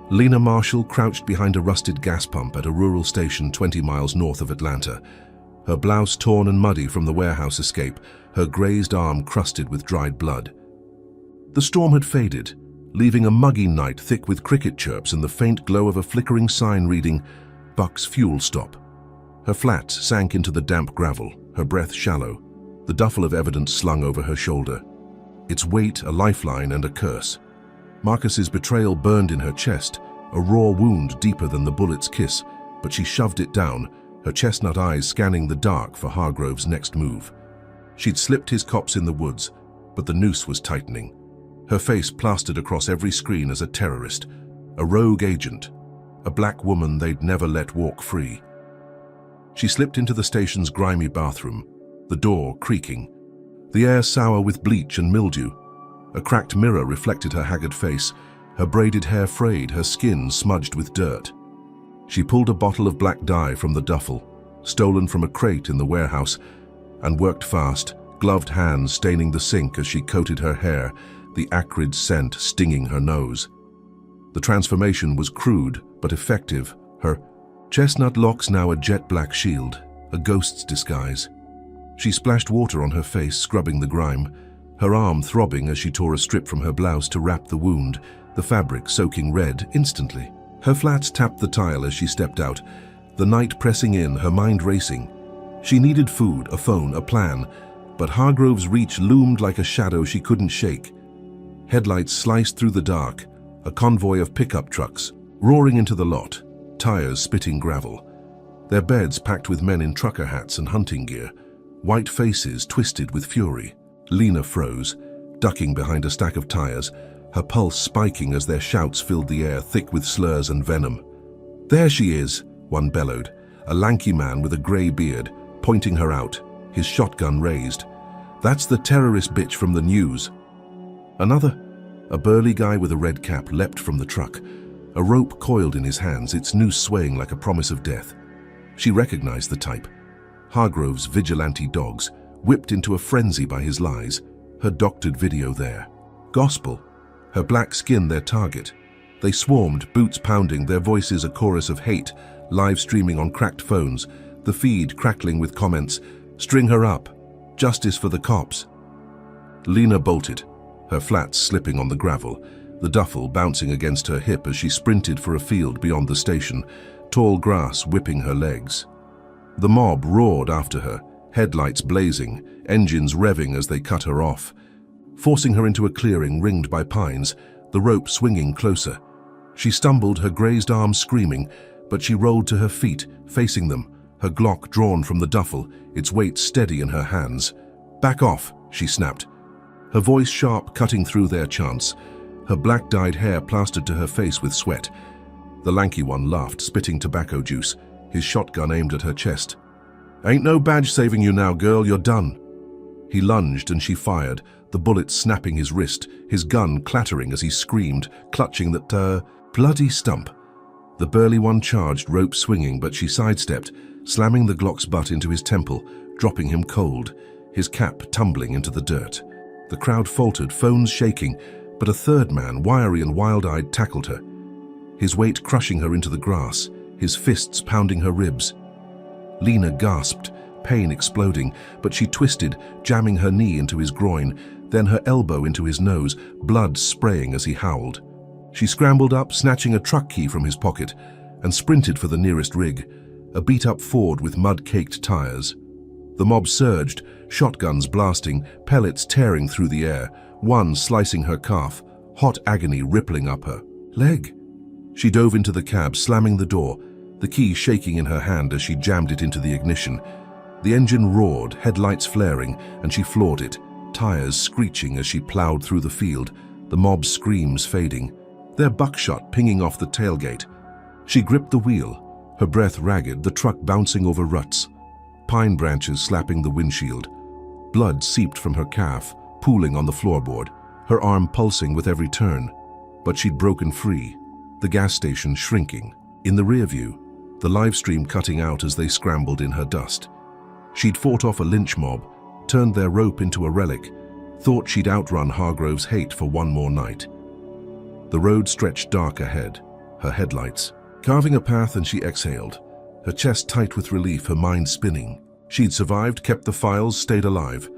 Lena Marshall crouched behind a rusted gas pump at a rural station 20 miles north of Atlanta, her blouse torn and muddy from the warehouse escape, her grazed arm crusted with dried blood. The storm had faded, leaving a muggy night thick with cricket chirps and the faint glow of a flickering sign reading, "Buck's Fuel Stop." Her flat sank into the damp gravel, her breath shallow, the duffel of evidence slung over her shoulder, its weight a lifeline and a curse. Marcus's betrayal burned in her chest, a raw wound deeper than the bullet's kiss, but she shoved it down, her chestnut eyes scanning the dark for Hargrove's next move. She'd slipped his cops in the woods, but the noose was tightening. her face plastered across every screen as a terrorist, a rogue agent, a black woman they'd never let walk free. She slipped into the station's grimy bathroom, the door creaking, the air sour with bleach and mildew. A cracked mirror reflected her haggard face, her braided hair frayed, her skin smudged with dirt. She pulled a bottle of black dye from the duffel, stolen from a crate in the warehouse, and worked fast, gloved hands staining the sink as she coated her hair, the acrid scent stinging her nose. The transformation was crude but effective, her chestnut locks now a jet black shield, a ghost's disguise. She splashed water on her face, scrubbing the grime, her arm throbbing as she tore a strip from her blouse to wrap the wound, the fabric soaking red instantly. Her flats tapped the tile as she stepped out, the night pressing in, her mind racing. She needed food, a phone, a plan, but Hargrove's reach loomed like a shadow she couldn't shake. Headlights sliced through the dark, a convoy of pickup trucks, roaring into the lot, tires spitting gravel. Their beds packed with men in trucker hats and hunting gear, white faces twisted with fury. Lena froze, ducking behind a stack of tires, her pulse spiking as their shouts filled the air thick with slurs and venom. "There she is," one bellowed, a lanky man with a grey beard, pointing her out, his shotgun raised. "That's the terrorist bitch from the news." Another, a burly guy with a red cap, leapt from the truck, a rope coiled in his hands, its noose swaying like a promise of death. She recognized the type. Hargrove's vigilante dogs, whipped into a frenzy by his lies, her doctored video there. Gospel, her black skin their target. They swarmed, boots pounding, their voices a chorus of hate, live streaming on cracked phones, the feed crackling with comments, "String her up. Justice for the cops." Lena bolted, her flats slipping on the gravel, the duffel bouncing against her hip as she sprinted for a field beyond the station, tall grass whipping her legs. The mob roared after her, headlights blazing, engines revving as they cut her off, forcing her into a clearing ringed by pines, the rope swinging closer. She stumbled, her grazed arms screaming, but she rolled to her feet, facing them, her Glock drawn from the duffel, its weight steady in her hands. "Back off," she snapped, her voice sharp, cutting through their chants, her black-dyed hair plastered to her face with sweat. The lanky one laughed, spitting tobacco juice, his shotgun aimed at her chest. "Ain't no badge saving you now, girl, you're done." He lunged and she fired, the bullet snapping his wrist, his gun clattering as he screamed, clutching that bloody stump. The burly one charged, rope swinging, but she sidestepped, slamming the Glock's butt into his temple, dropping him cold, his cap tumbling into the dirt. The crowd faltered, phones shaking, but a third man, wiry and wild-eyed, tackled her, his weight crushing her into the grass, his fists pounding her ribs. Lena gasped, pain exploding, but she twisted, jamming her knee into his groin, then her elbow into his nose, blood spraying as he howled. She scrambled up, snatching a truck key from his pocket, and sprinted for the nearest rig, a beat-up Ford with mud-caked tires. The mob surged, shotguns blasting, pellets tearing through the air, one slicing her calf, hot agony rippling up her leg. She dove into the cab, slamming the door, the key shaking in her hand as she jammed it into the ignition. The engine roared, headlights flaring, and she floored it, tires screeching as she plowed through the field, the mob's screams fading, their buckshot pinging off the tailgate. She gripped the wheel, her breath ragged, the truck bouncing over ruts, pine branches slapping the windshield. Blood seeped from her calf, pooling on the floorboard, her arm pulsing with every turn. But she'd broken free, the gas station shrinking. In the rear view, the live stream cutting out as they scrambled in her dust. She'd fought off a lynch mob, turned their rope into a relic, thought she'd outrun Hargrove's hate for one more night. The road stretched dark ahead, her headlights carving a path, and she exhaled, her chest tight with relief, her mind spinning. She'd survived, kept the files, stayed alive.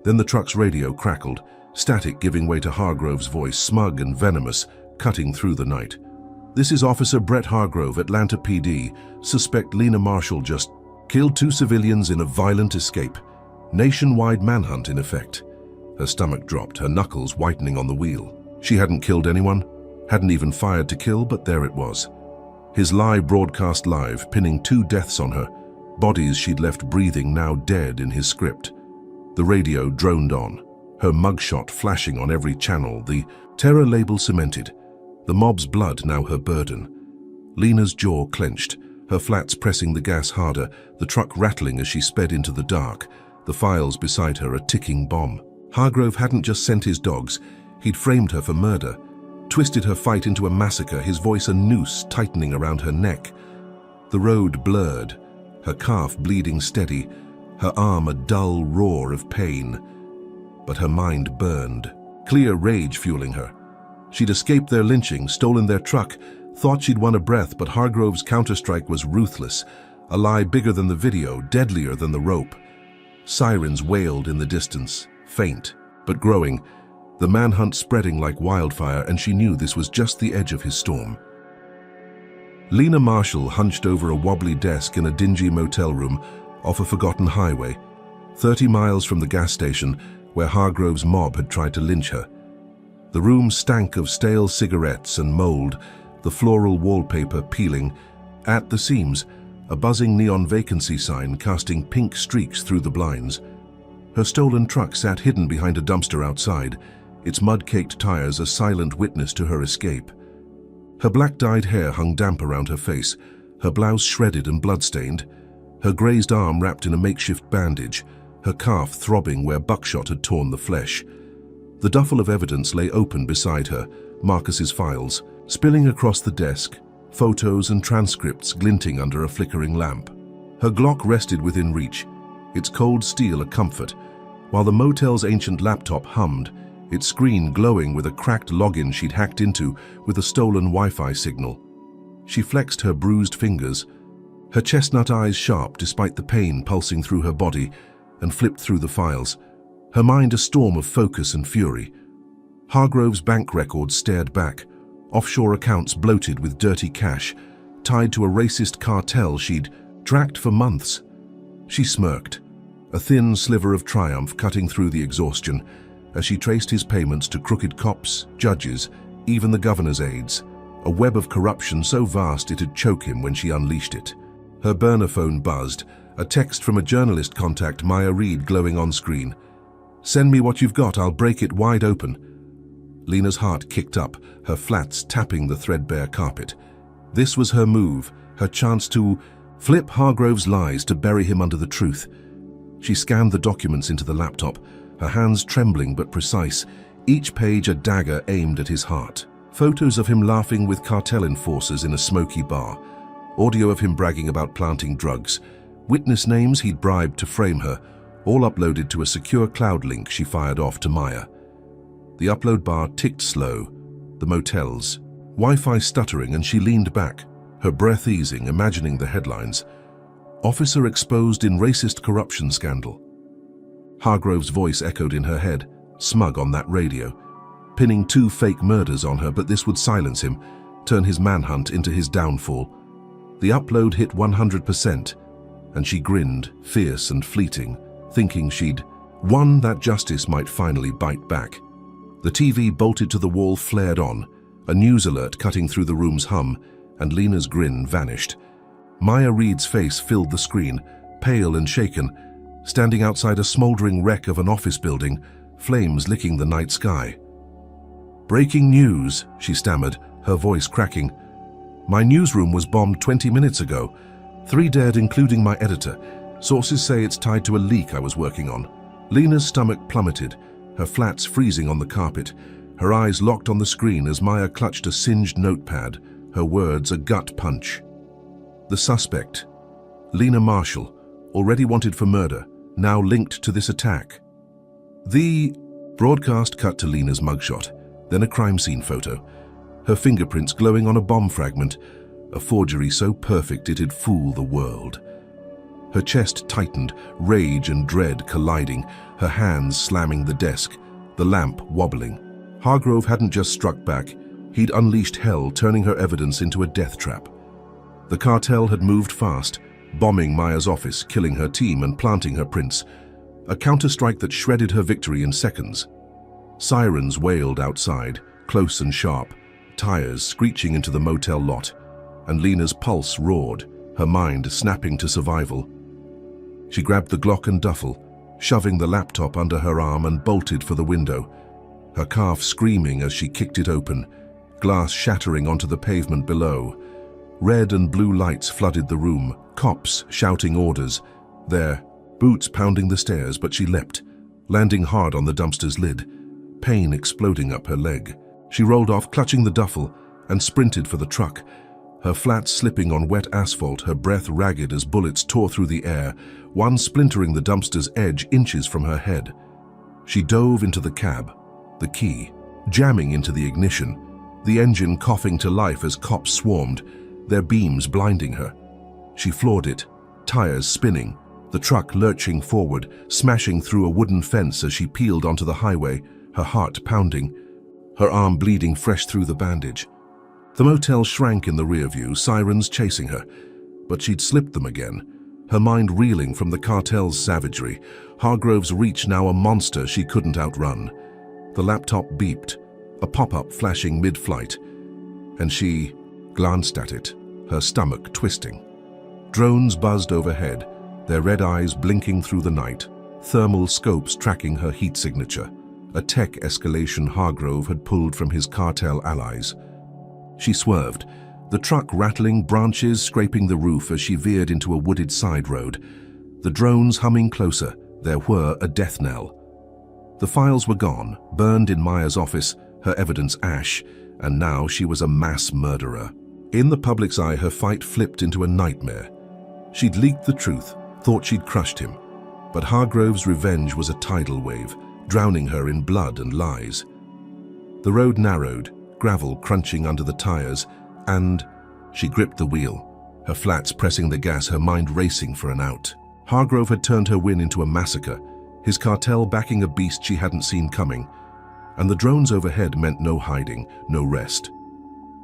Then the truck's radio crackled, static giving way to Hargrove's voice, smug and venomous, cutting through the night. "This is Officer Brett Hargrove, Atlanta PD. Suspect Lena Marshall just killed 2 civilians in a violent escape. Nationwide manhunt in effect." Her stomach dropped, her knuckles whitening on the wheel. She hadn't killed anyone, hadn't even fired to kill, but there it was. His lie broadcast live, pinning 2 deaths on her, bodies she'd left breathing, now dead in his script. The radio droned on, her mugshot flashing on every channel, the terror label cemented, the mob's blood now her burden. Lena's jaw clenched, her flats pressing the gas harder, the truck rattling as she sped into the dark, the files beside her a ticking bomb. Hargrove hadn't just sent his dogs, he'd framed her for murder, twisted her fight into a massacre, his voice a noose tightening around her neck. The road blurred, her calf bleeding steady, her arm a dull roar of pain. But her mind burned, clear rage fueling her. She'd escaped their lynching, stolen their truck, thought she'd won a breath, but Hargrove's counterstrike was ruthless, a lie bigger than the video, deadlier than the rope. Sirens wailed in the distance, faint, but growing, the manhunt spreading like wildfire, and she knew this was just the edge of his storm. Lena Marshall hunched over a wobbly desk in a dingy motel room off a forgotten highway, 30 miles from the gas station where Hargrove's mob had tried to lynch her. The room stank of stale cigarettes and mold, the floral wallpaper peeling. At the seams, a buzzing neon vacancy sign casting pink streaks through the blinds. Her stolen truck sat hidden behind a dumpster outside, its mud-caked tires a silent witness to her escape. Her black-dyed hair hung damp around her face, her blouse shredded and blood-stained, her grazed arm wrapped in a makeshift bandage, her calf throbbing where buckshot had torn the flesh. The duffel of evidence lay open beside her, Marcus's files, spilling across the desk, photos and transcripts glinting under a flickering lamp. Her Glock rested within reach, its cold steel a comfort, while the motel's ancient laptop hummed, its screen glowing with a cracked login she'd hacked into with a stolen Wi-Fi signal. She flexed her bruised fingers, her chestnut eyes sharp despite the pain pulsing through her body, and flipped through the files, her mind a storm of focus and fury. Hargrove's bank records stared back, offshore accounts bloated with dirty cash, tied to a racist cartel she'd tracked for months. She smirked, a thin sliver of triumph cutting through the exhaustion, as she traced his payments to crooked cops, judges, even the governor's aides, a web of corruption so vast it'd choke him when she unleashed it. Her burner phone buzzed, a text from a journalist contact, Maya Reed, glowing on screen. "Send me what you've got, I'll break it wide open." Lena's heart kicked up, her flats tapping the threadbare carpet. This was her move, her chance to flip Hargrove's lies, to bury him under the truth. She scanned the documents into the laptop, her hands trembling but precise, each page a dagger aimed at his heart. Photos of him laughing with cartel enforcers in a smoky bar, audio of him bragging about planting drugs, witness names he'd bribed to frame her, all uploaded to a secure cloud link she fired off to Maya. The upload bar ticked slow, the motel's Wi-Fi stuttering, and she leaned back, her breath easing, imagining the headlines. "Officer exposed in racist corruption scandal." Hargrove's voice echoed in her head, smug on that radio, pinning 2 fake murders on her, but this would silence him, turn his manhunt into his downfall. The upload hit 100%, and she grinned, fierce and fleeting, thinking she'd won, that justice might finally bite back. The TV bolted to the wall flared on, a news alert cutting through the room's hum, and Lena's grin vanished. Maya Reed's face filled the screen, pale and shaken, standing outside a smoldering wreck of an office building, flames licking the night sky. "Breaking news," she stammered, her voice cracking. "My newsroom was bombed 20 minutes ago. 3 dead, including my editor. Sources say it's tied to a leak I was working on." Lena's stomach plummeted, her flats freezing on the carpet, her eyes locked on the screen as Maya clutched a singed notepad, her words a gut punch. The suspect, Lena Marshall, already wanted for murder, now linked to this attack. The broadcast cut to Lena's mugshot, then a crime scene photo, her fingerprints glowing on a bomb fragment, a forgery so perfect it'd fool the world. Her chest tightened, rage and dread colliding, her hands slamming the desk, the lamp wobbling. Hargrove hadn't just struck back, he'd unleashed hell, turning her evidence into a death trap. The cartel had moved fast, bombing Maya's office, killing her team and planting her prints, a counterstrike that shredded her victory in seconds. Sirens wailed outside, close and sharp, tires screeching into the motel lot, and Lena's pulse roared, her mind snapping to survival. She grabbed the Glock and duffel, shoving the laptop under her arm and bolted for the window, her calf screaming as she kicked it open, glass shattering onto the pavement below. Red and blue lights flooded the room, cops shouting orders. There, boots pounding the stairs, but she leapt, landing hard on the dumpster's lid, pain exploding up her leg. She rolled off, clutching the duffel, and sprinted for the truck, her flats slipping on wet asphalt, her breath ragged as bullets tore through the air, one splintering the dumpster's edge inches from her head. She dove into the cab, the key jamming into the ignition, the engine coughing to life as cops swarmed, their beams blinding her. She floored it, tires spinning, the truck lurching forward, smashing through a wooden fence as she peeled onto the highway, her heart pounding, her arm bleeding fresh through the bandage. The motel shrank in the rear view, sirens chasing her, but she'd slipped them again, her mind reeling from the cartel's savagery, Hargrove's reach now a monster she couldn't outrun. The laptop beeped, a pop-up flashing mid-flight, and she glanced at it, her stomach twisting. Drones buzzed overhead, their red eyes blinking through the night, thermal scopes tracking her heat signature, a tech escalation Hargrove had pulled from his cartel allies. She swerved, the truck rattling, branches scraping the roof as she veered into a wooded side road, the drones humming closer, their whir a death knell. The files were gone, burned in Maya's office, her evidence ash, and now she was a mass murderer. In the public's eye, her fight flipped into a nightmare. She'd leaked the truth, thought she'd crushed him, but Hargrove's revenge was a tidal wave, drowning her in blood and lies. The road narrowed, gravel crunching under the tires, and she gripped the wheel, her flats pressing the gas, her mind racing for an out. Hargrove had turned her win into a massacre, his cartel backing a beast she hadn't seen coming, and the drones overhead meant no hiding, no rest.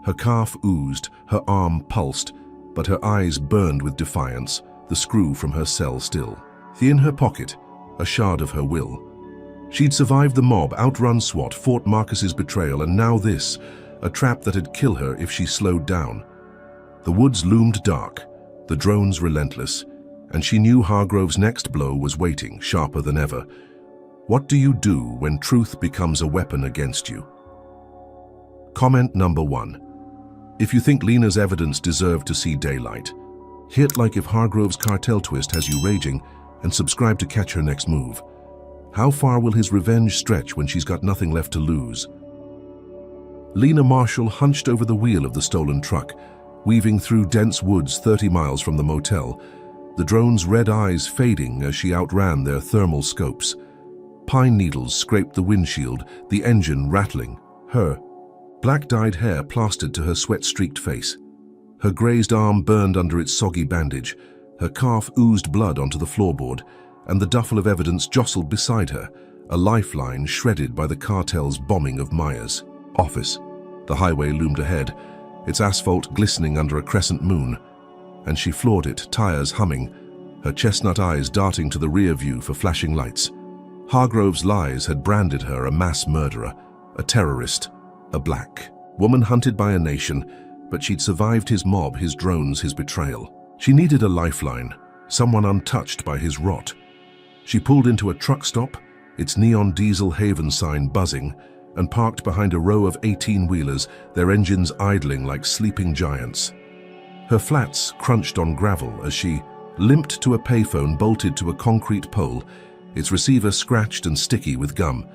Her calf oozed, her arm pulsed, but her eyes burned with defiance, the screw from her cell still. In her pocket, a shard of her will. She'd survived the mob, outrun SWAT, fought Marcus's betrayal, and now this, a trap that'd kill her if she slowed down. The woods loomed dark, the drones relentless, and she knew Hargrove's next blow was waiting, sharper than ever. What do you do when truth becomes a weapon against you? Comment number 1. If you think Lena's evidence deserved to see daylight, hit like if Hargrove's cartel twist has you raging, and subscribe to catch her next move. How far will his revenge stretch when she's got nothing left to lose? Lena Marshall hunched over the wheel of the stolen truck, weaving through dense woods 30 miles from the motel, the drone's red eyes fading as she outran their thermal scopes. Pine needles scraped the windshield, the engine rattling, her black-dyed hair plastered to her sweat-streaked face. Her grazed arm burned under its soggy bandage, her calf oozed blood onto the floorboard, and the duffel of evidence jostled beside her, a lifeline shredded by the cartel's bombing of Maya's office. The highway loomed ahead, its asphalt glistening under a crescent moon, and she floored it, tires humming, her chestnut eyes darting to the rear view for flashing lights. Hargrove's lies had branded her a mass murderer, a terrorist, a black woman hunted by a nation, but she'd survived his mob, his drones, his betrayal. She needed a lifeline, someone untouched by his rot. She pulled into a truck stop, its neon diesel Haven sign buzzing, and parked behind a row of 18-wheelers, their engines idling like sleeping giants. Her flats crunched on gravel as she limped to a payphone bolted to a concrete pole, its receiver scratched and sticky with gum.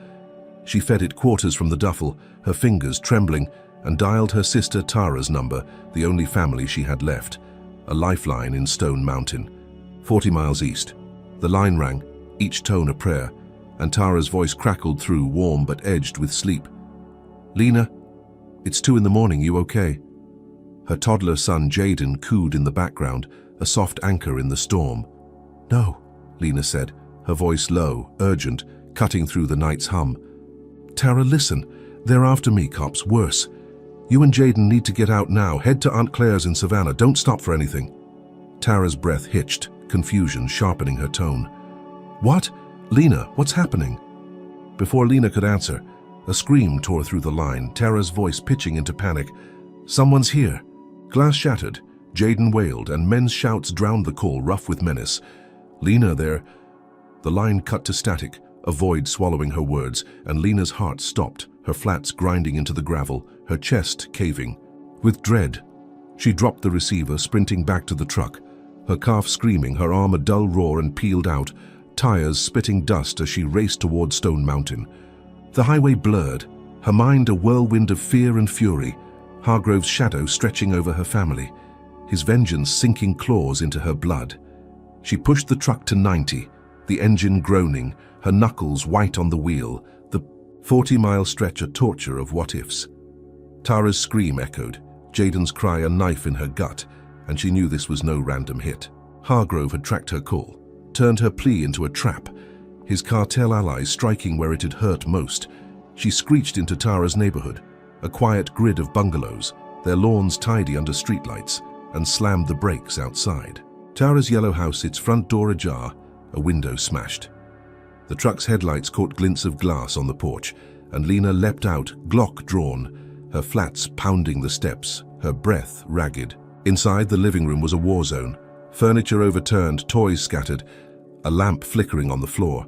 She fed it quarters from the duffel, her fingers trembling, and dialed her sister Tara's number, the only family she had left, a lifeline in Stone Mountain, 40 miles east. The line rang, each tone a prayer, and Tara's voice crackled through, warm but edged with sleep. "Lena, it's 2 in the morning, you okay?" Her toddler son Jaden cooed in the background, a soft anchor in the storm. "No," Lena said, her voice low, urgent, cutting through the night's hum. "Tara, listen. They're after me, cops, worse. You and Jaden need to get out now. Head to Aunt Claire's in Savannah. Don't stop for anything." Tara's breath hitched, confusion sharpening her tone. "What? Lena, what's happening?" Before Lena could answer, a scream tore through the line, Tara's voice pitching into panic. "Someone's here." Glass shattered, Jaden wailed, and men's shouts drowned the call, rough with menace. "Lena, there..." The line cut to static, a void swallowing her words, and Lena's heart stopped, her flats grinding into the gravel, her chest caving. With dread, she dropped the receiver, sprinting back to the truck, her calf screaming, her arm a dull roar and peeled out, tires spitting dust as she raced toward Stone Mountain. The highway blurred, her mind a whirlwind of fear and fury, Hargrove's shadow stretching over her family, his vengeance sinking claws into her blood. She pushed the truck to 90, the engine groaning, her knuckles white on the wheel, the 40-mile stretch a torture of what-ifs. Tara's scream echoed, Jaden's cry a knife in her gut, and she knew this was no random hit. Hargrove had tracked her call, turned her plea into a trap, his cartel allies striking where it had hurt most. She screeched into Tara's neighborhood, a quiet grid of bungalows, their lawns tidy under streetlights, and slammed the brakes outside. Tara's yellow house, its front door ajar, a window smashed. The truck's headlights caught glints of glass on the porch, and Lena leapt out, Glock drawn, her flats pounding the steps, her breath ragged. Inside, the living room was a war zone, furniture overturned, toys scattered, a lamp flickering on the floor.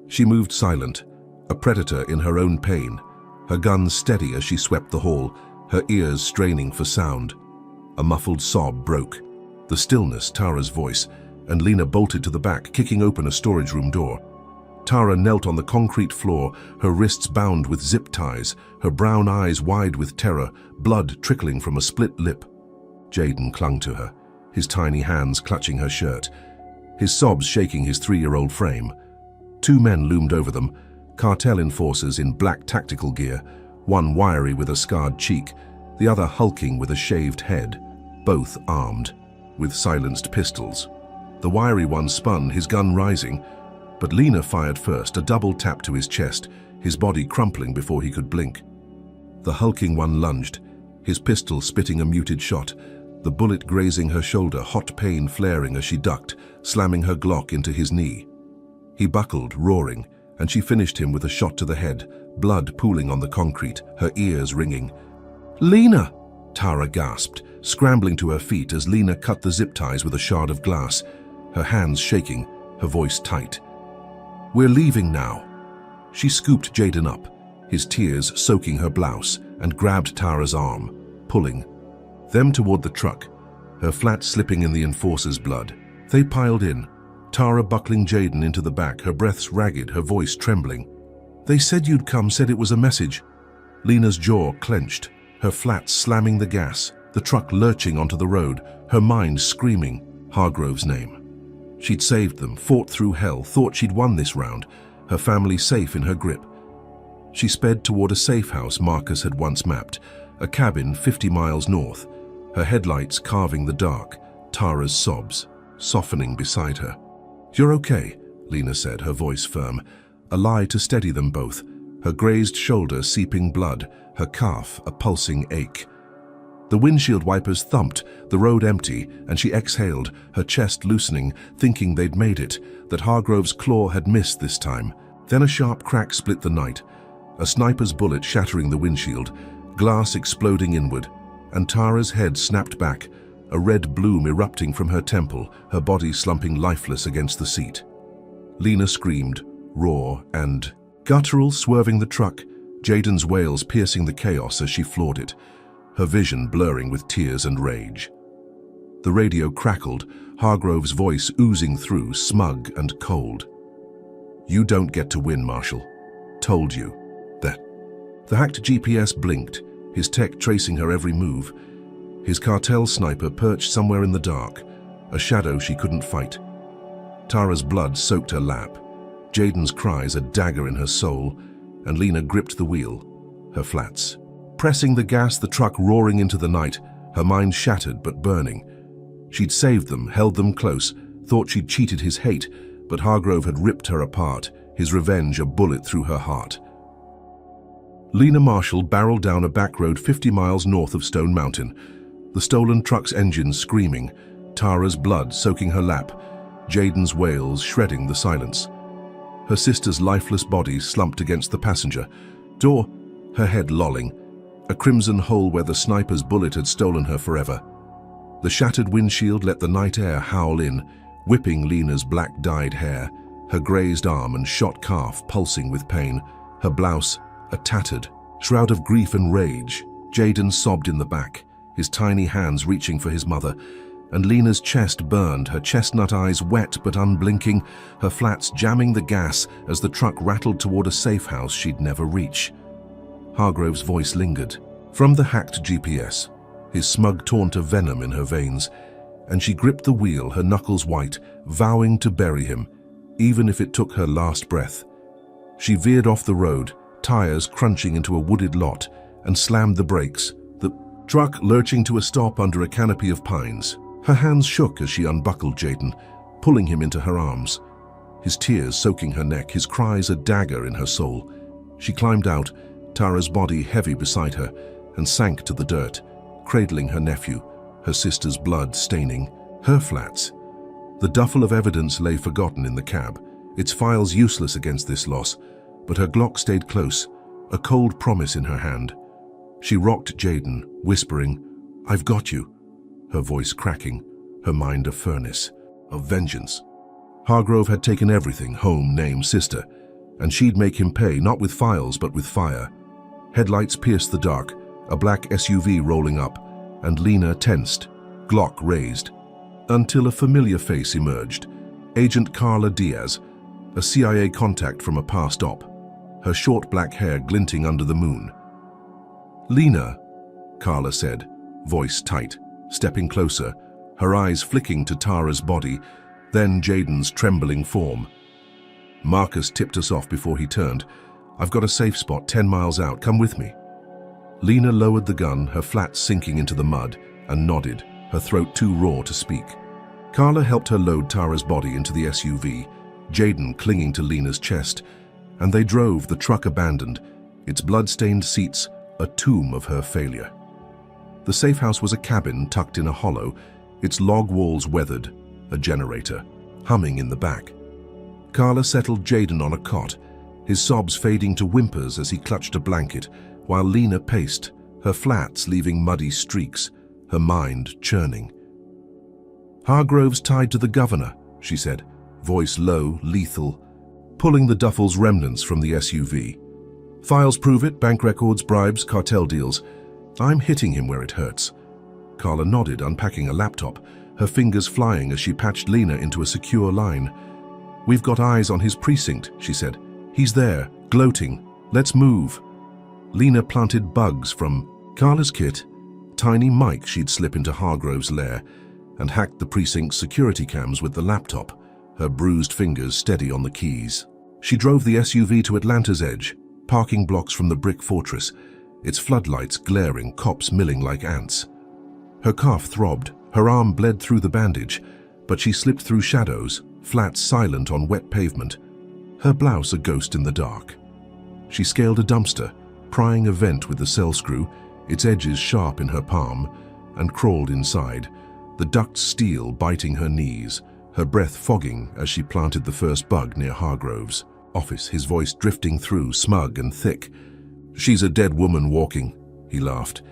She moved silent, a predator in her own pain, her gun steady as she swept the hall, her ears straining for sound. A muffled sob broke. The stillness, Tara's voice, and Lena bolted to the back, kicking open a storage room door. Tara knelt on the concrete floor, her wrists bound with zip ties, her brown eyes wide with terror, blood trickling from a split lip. Jaden clung to her, his tiny hands clutching her shirt, his sobs shaking his 3-year-old frame. Two men loomed over them, cartel enforcers in black tactical gear, one wiry with a scarred cheek, the other hulking with a shaved head, both armed, with silenced pistols. The wiry one spun, his gun rising, but Lena fired first, a double tap to his chest, his body crumpling before he could blink. The hulking one lunged, his pistol spitting a muted shot, the bullet grazing her shoulder, hot pain flaring as she ducked, slamming her Glock into his knee. He buckled, roaring, and she finished him with a shot to the head, blood pooling on the concrete, her ears ringing. "Lena!" Tara gasped, scrambling to her feet as Lena cut the zip ties with a shard of glass, her hands shaking, her voice tight. "We're leaving now." She scooped Jaden up, his tears soaking her blouse, and grabbed Tara's arm, pulling them toward the truck, her flat slipping in the enforcer's blood. They piled in, Tara buckling Jaden into the back, her breaths ragged, her voice trembling. "They said you'd come, said it was a message." Lena's jaw clenched, her flats slamming the gas, the truck lurching onto the road, her mind screaming Hargrove's name. She'd saved them, fought through hell, thought she'd won this round, her family safe in her grip. She sped toward a safe house Marcus had once mapped, a cabin 50 miles north, her headlights carving the dark, Tara's sobs softening beside her. "You're okay," Lena said, her voice firm, a lie to steady them both, her grazed shoulder seeping blood, her calf a pulsing ache. The windshield wipers thumped, the road empty, and she exhaled, her chest loosening, thinking they'd made it, that Hargrove's claw had missed this time. Then a sharp crack split the night, a sniper's bullet shattering the windshield, glass exploding inward, and Tara's head snapped back, a red bloom erupting from her temple, her body slumping lifeless against the seat. Lena screamed, raw and guttural, swerving the truck, Jaden's wails piercing the chaos as she floored it, her vision blurring with tears and rage. The radio crackled, Hargrove's voice oozing through, smug and cold. "You don't get to win, Marshall. Told you that." The hacked GPS blinked, his tech tracing her every move. His cartel sniper perched somewhere in the dark, a shadow she couldn't fight. Tara's blood soaked her lap, Jaden's cries a dagger in her soul, and Lena gripped the wheel, her flats. Pressing the gas, the truck roaring into the night, her mind shattered but burning. She'd saved them, held them close, thought she'd cheated his hate, but Hargrove had ripped her apart, his revenge a bullet through her heart. Lena Marshall barreled down a back road 50 miles north of Stone Mountain, the stolen truck's engine screaming, Tara's blood soaking her lap, Jaden's wails shredding the silence. Her sister's lifeless body slumped against the passenger door, her head lolling, a crimson hole where the sniper's bullet had stolen her forever. The shattered windshield let the night air howl in, whipping Lena's black-dyed hair, her grazed arm and shot calf pulsing with pain, her blouse a tattered shroud of grief and rage. Jaden sobbed in the back, his tiny hands reaching for his mother, and Lena's chest burned, her chestnut eyes wet but unblinking, her flats jamming the gas as the truck rattled toward a safe house she'd never reach. Hargrove's voice lingered. From the hacked GPS, his smug taunt of venom in her veins, and she gripped the wheel, her knuckles white, vowing to bury him, even if it took her last breath. She veered off the road, tires crunching into a wooded lot, and slammed the brakes, the truck lurching to a stop under a canopy of pines. Her hands shook as she unbuckled Jaden, pulling him into her arms. His tears soaking her neck, his cries a dagger in her soul. She climbed out, Tara's body heavy beside her, and sank to the dirt, cradling her nephew, her sister's blood staining her flats. The duffel of evidence lay forgotten in the cab, its files useless against this loss, but her Glock stayed close, a cold promise in her hand. She rocked Jaden, whispering, "I've got you," her voice cracking, her mind a furnace of vengeance. Hargrove had taken everything, home, name, sister, and she'd make him pay, not with files but with fire. Headlights pierced the dark, a black SUV rolling up, and Lena tensed, Glock raised, until a familiar face emerged. Agent Carla Diaz, a CIA contact from a past op, her short black hair glinting under the moon. "Lena," Carla said, voice tight, stepping closer, her eyes flicking to Tara's body, then Jaden's trembling form. "Marcus tipped us off before he turned. I've got a safe spot 10 miles out. Come with me." Lena lowered the gun, her flats sinking into the mud, and nodded, her throat too raw to speak. Carla helped her load Tara's body into the SUV, Jaden clinging to Lena's chest, and they drove, the truck abandoned, its blood-stained seats a tomb of her failure. The safe house was a cabin tucked in a hollow, its log walls weathered, a generator humming in the back. Carla settled Jaden on a cot, his sobs fading to whimpers as he clutched a blanket, while Lena paced, her flats leaving muddy streaks, her mind churning. "Hargrove's tied to the governor," she said, voice low, lethal, pulling the duffel's remnants from the SUV. "Files prove it, bank records, bribes, cartel deals. I'm hitting him where it hurts." Carla nodded, unpacking a laptop, her fingers flying as she patched Lena into a secure line. "We've got eyes on his precinct," she said. "He's there, gloating. Let's move." Lena planted bugs from Carla's kit, tiny mic she'd slip into Hargrove's lair, and hacked the precinct's security cams with the laptop, her bruised fingers steady on the keys. She drove the SUV to Atlanta's edge, parking blocks from the brick fortress, its floodlights glaring, cops milling like ants. Her calf throbbed, her arm bled through the bandage, but she slipped through shadows, flats silent on wet pavement, her blouse a ghost in the dark. She scaled a dumpster, prying a vent with the cell screw, its edges sharp in her palm, and crawled inside, the duct steel biting her knees, her breath fogging as she planted the first bug near Hargrove's office, his voice drifting through, smug and thick. "She's a dead woman walking," he laughed,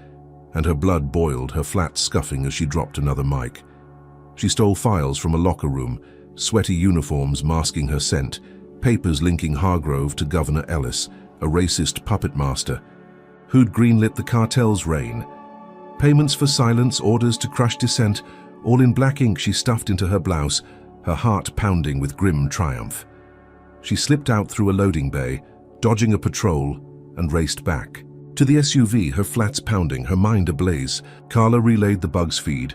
and her blood boiled, her flat scuffing as she dropped another mic. She stole files from a locker room, sweaty uniforms masking her scent, papers linking Hargrove to Governor Ellis, a racist puppet master, who'd greenlit the cartel's reign. Payments for silence, orders to crush dissent, all in black ink she stuffed into her blouse, her heart pounding with grim triumph. She slipped out through a loading bay, dodging a patrol, and raced back. To the SUV, her flats pounding, her mind ablaze. Carla relayed the bug's feed,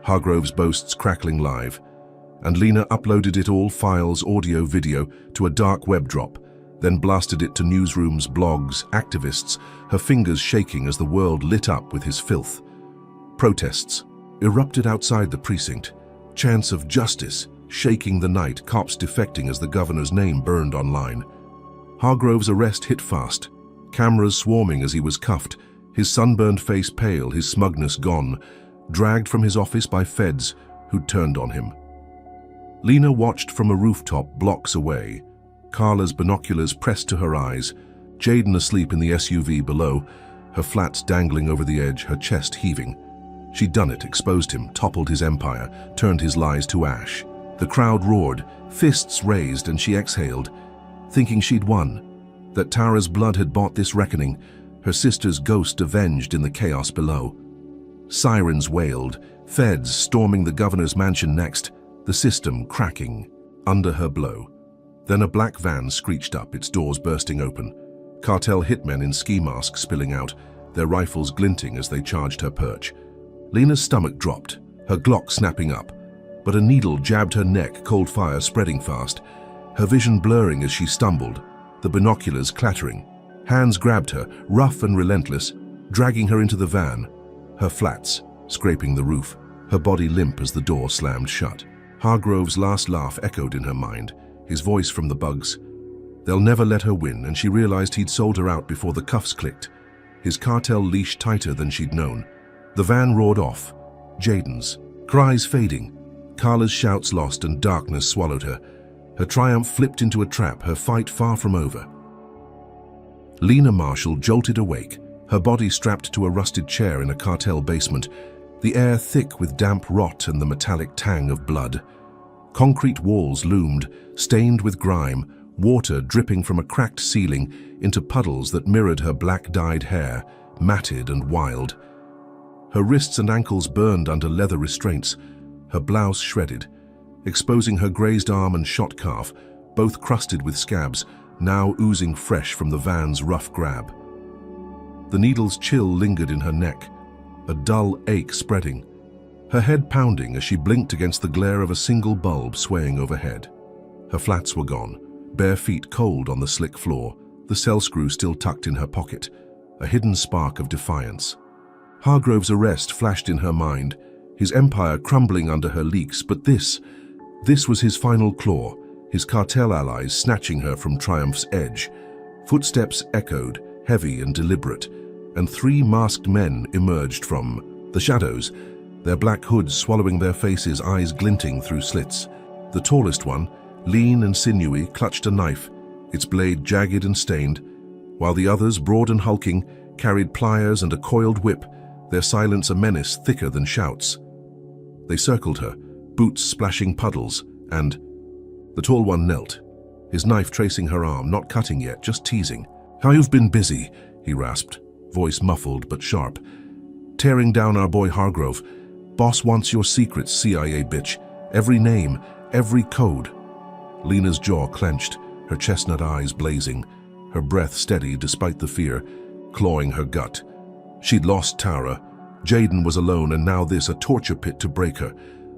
Hargrove's boasts crackling live, and Lena uploaded it all, files, audio, video, to a dark web drop, then blasted it to newsrooms, blogs, activists, her fingers shaking as the world lit up with his filth. Protests erupted outside the precinct, chants of justice shaking the night, cops defecting as the governor's name burned online. Hargrove's arrest hit fast, cameras swarming as he was cuffed, his sunburned face pale, his smugness gone, dragged from his office by feds who'd turned on him. Lena watched from a rooftop blocks away, Carla's binoculars pressed to her eyes, Jaden asleep in the SUV below, her flats dangling over the edge, her chest heaving. She'd done it, exposed him, toppled his empire, turned his lies to ash. The crowd roared, fists raised, and she exhaled, thinking she'd won, that Tara's blood had bought this reckoning, her sister's ghost avenged in the chaos below. Sirens wailed, feds storming the governor's mansion next, the system cracking under her blow. Then a black van screeched up, its doors bursting open. Cartel hitmen in ski masks spilling out, their rifles glinting as they charged her perch. Lena's stomach dropped, her Glock snapping up, but a needle jabbed her neck, cold fire spreading fast, her vision blurring as she stumbled, the binoculars clattering. Hands grabbed her, rough and relentless, dragging her into the van, her flats scraping the roof, her body limp as the door slammed shut. Hargrove's last laugh echoed in her mind, his voice from the bugs. They'll never let her win, and she realized he'd sold her out before the cuffs clicked, his cartel leash tighter than she'd known. The van roared off, Jaden's, cries fading, Carla's shouts lost, and darkness swallowed her. Her triumph flipped into a trap, her fight far from over. Lena Marshall jolted awake, her body strapped to a rusted chair in a cartel basement, the air thick with damp rot and the metallic tang of blood. Concrete walls loomed, stained with grime, water dripping from a cracked ceiling into puddles that mirrored her black-dyed hair, matted and wild. Her wrists and ankles burned under leather restraints, her blouse shredded, exposing her grazed arm and shot calf, both crusted with scabs, now oozing fresh from the van's rough grab. The needle's chill lingered in her neck, a dull ache spreading, her head pounding as she blinked against the glare of a single bulb swaying overhead. Her flats were gone, bare feet cold on the slick floor, the cell screw still tucked in her pocket, a hidden spark of defiance. Hargrove's arrest flashed in her mind, his empire crumbling under her leaks, but this was his final claw, his cartel allies snatching her from triumph's edge. Footsteps echoed, heavy and deliberate, and 3 masked men emerged from the shadows, their black hoods swallowing their faces, eyes glinting through slits. The tallest one, lean and sinewy, clutched a knife, its blade jagged and stained, while the others, broad and hulking, carried pliers and a coiled whip, their silence a menace thicker than shouts. They circled her, boots splashing puddles, and the tall one knelt, his knife tracing her arm, not cutting yet, just teasing. "How you've been busy," he rasped, voice muffled but sharp. "Tearing down our boy Hargrove. Boss wants your secrets, CIA bitch. Every name, every code." Lena's jaw clenched, her chestnut eyes blazing, her breath steady despite the fear, clawing her gut. She'd lost Tara. Jaden was alone, and now this, a torture pit to break her.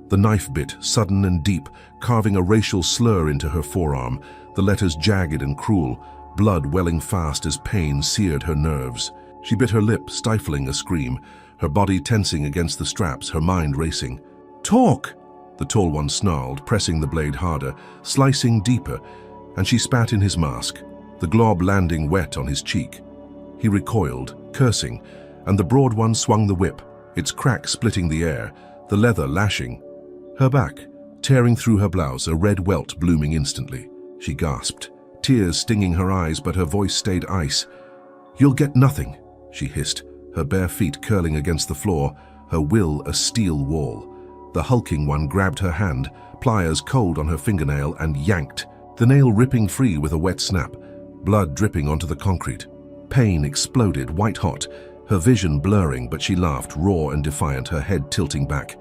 The knife bit, sudden and deep, carving a racial slur into her forearm, the letters jagged and cruel, blood welling fast as pain seared her nerves. She bit her lip, stifling a scream, her body tensing against the straps, her mind racing. "Talk!" the tall one snarled, pressing the blade harder, slicing deeper, and she spat in his mask, the glob landing wet on his cheek. He recoiled, cursing, and the broad one swung the whip, its crack splitting the air, the leather lashing. Her back, tearing through her blouse, a red welt blooming instantly. She gasped, tears stinging her eyes, but her voice stayed ice. "You'll get nothing," she hissed, her bare feet curling against the floor, her will a steel wall. The hulking one grabbed her hand, pliers cold on her fingernail, and yanked, the nail ripping free with a wet snap, blood dripping onto the concrete. Pain exploded, white-hot, her vision blurring, but she laughed, raw and defiant, her head tilting back.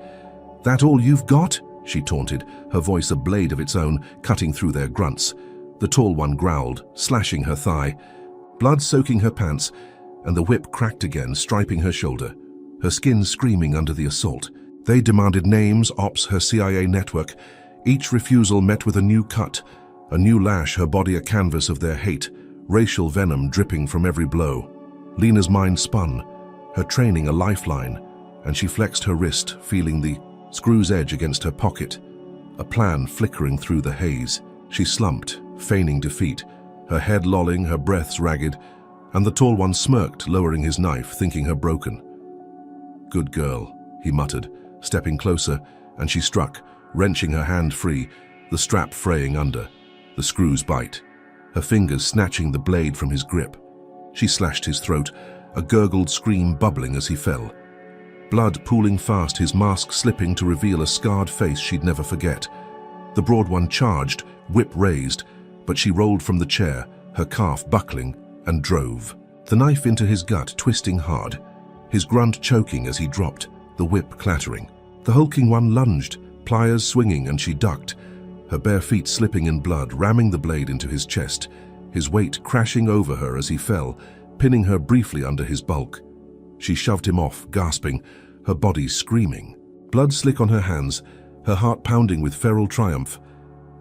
"That all you've got?" she taunted, her voice a blade of its own, cutting through their grunts. The tall one growled, slashing her thigh, blood soaking her pants, and the whip cracked again, striping her shoulder, her skin screaming under the assault. They demanded names, ops, her CIA network. Each refusal met with a new cut, a new lash, her body a canvas of their hate, racial venom dripping from every blow. Lena's mind spun, her training a lifeline, and she flexed her wrist, feeling the screw's edge against her pocket, a plan flickering through the haze. She slumped, feigning defeat, her head lolling, her breaths ragged, and the tall one smirked, lowering his knife, thinking her broken. "Good girl," he muttered, stepping closer, and she struck, wrenching her hand free, the strap fraying under, the screws bite, her fingers snatching the blade from his grip. She slashed his throat, a gurgled scream bubbling as he fell. Blood pooling fast, his mask slipping to reveal a scarred face she'd never forget. The broad one charged, whip raised, but she rolled from the chair, her calf buckling, and drove. The knife into his gut, twisting hard, his grunt choking as he dropped, the whip clattering. The hulking one lunged, pliers swinging, and she ducked, her bare feet slipping in blood, ramming the blade into his chest, his weight crashing over her as he fell, pinning her briefly under his bulk. She shoved him off, gasping, her body screaming. Blood slick on her hands, her heart pounding with feral triumph.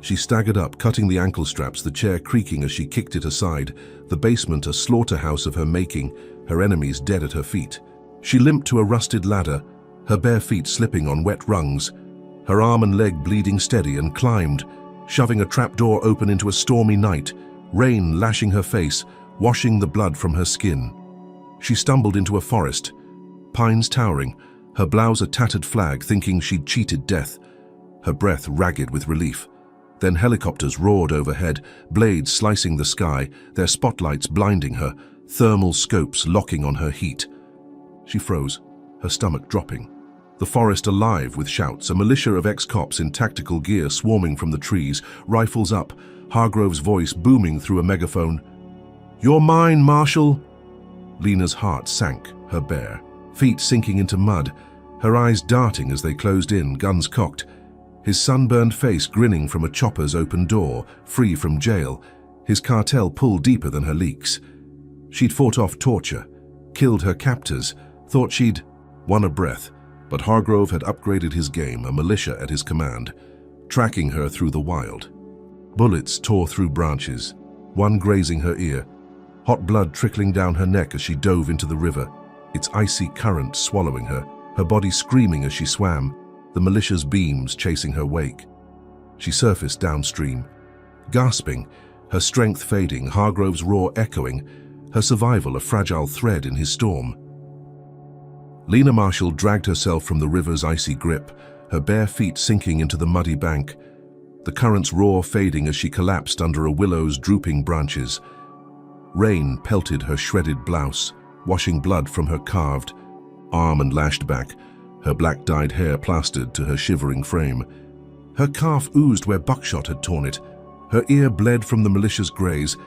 She staggered up, cutting the ankle straps, the chair creaking as she kicked it aside, the basement a slaughterhouse of her making, her enemies dead at her feet. She limped to a rusted ladder, her bare feet slipping on wet rungs, her arm and leg bleeding steady, and climbed, shoving a trapdoor open into a stormy night, rain lashing her face, washing the blood from her skin. She stumbled into a forest, pines towering, her blouse a tattered flag, thinking she'd cheated death, her breath ragged with relief. Then helicopters roared overhead, blades slicing the sky, their spotlights blinding her, thermal scopes locking on her heat. She froze, her stomach dropping. The forest alive with shouts, a militia of ex-cops in tactical gear swarming from the trees, rifles up, Hargrove's voice booming through a megaphone. "You're mine, Marshal!" Lena's heart sank, her bare feet sinking into mud, her eyes darting as they closed in, guns cocked, his sunburned face grinning from a chopper's open door, free from jail, his cartel pull deeper than her leaks. She'd fought off torture, killed her captors, thought she'd won a breath, but Hargrove had upgraded his game, a militia at his command, tracking her through the wild. Bullets tore through branches, one grazing her ear, hot blood trickling down her neck as she dove into the river, its icy current swallowing her, her body screaming as she swam, the militia's beams chasing her wake. She surfaced downstream, gasping, her strength fading, Hargrove's roar echoing, her survival a fragile thread in his storm. Lena Marshall dragged herself from the river's icy grip, her bare feet sinking into the muddy bank, the current's roar fading as she collapsed under a willow's drooping branches. Rain pelted her shredded blouse, washing blood from her carved arm and lashed back, her black-dyed hair plastered to her shivering frame. Her calf oozed where buckshot had torn it, her ear bled from the militia's graze,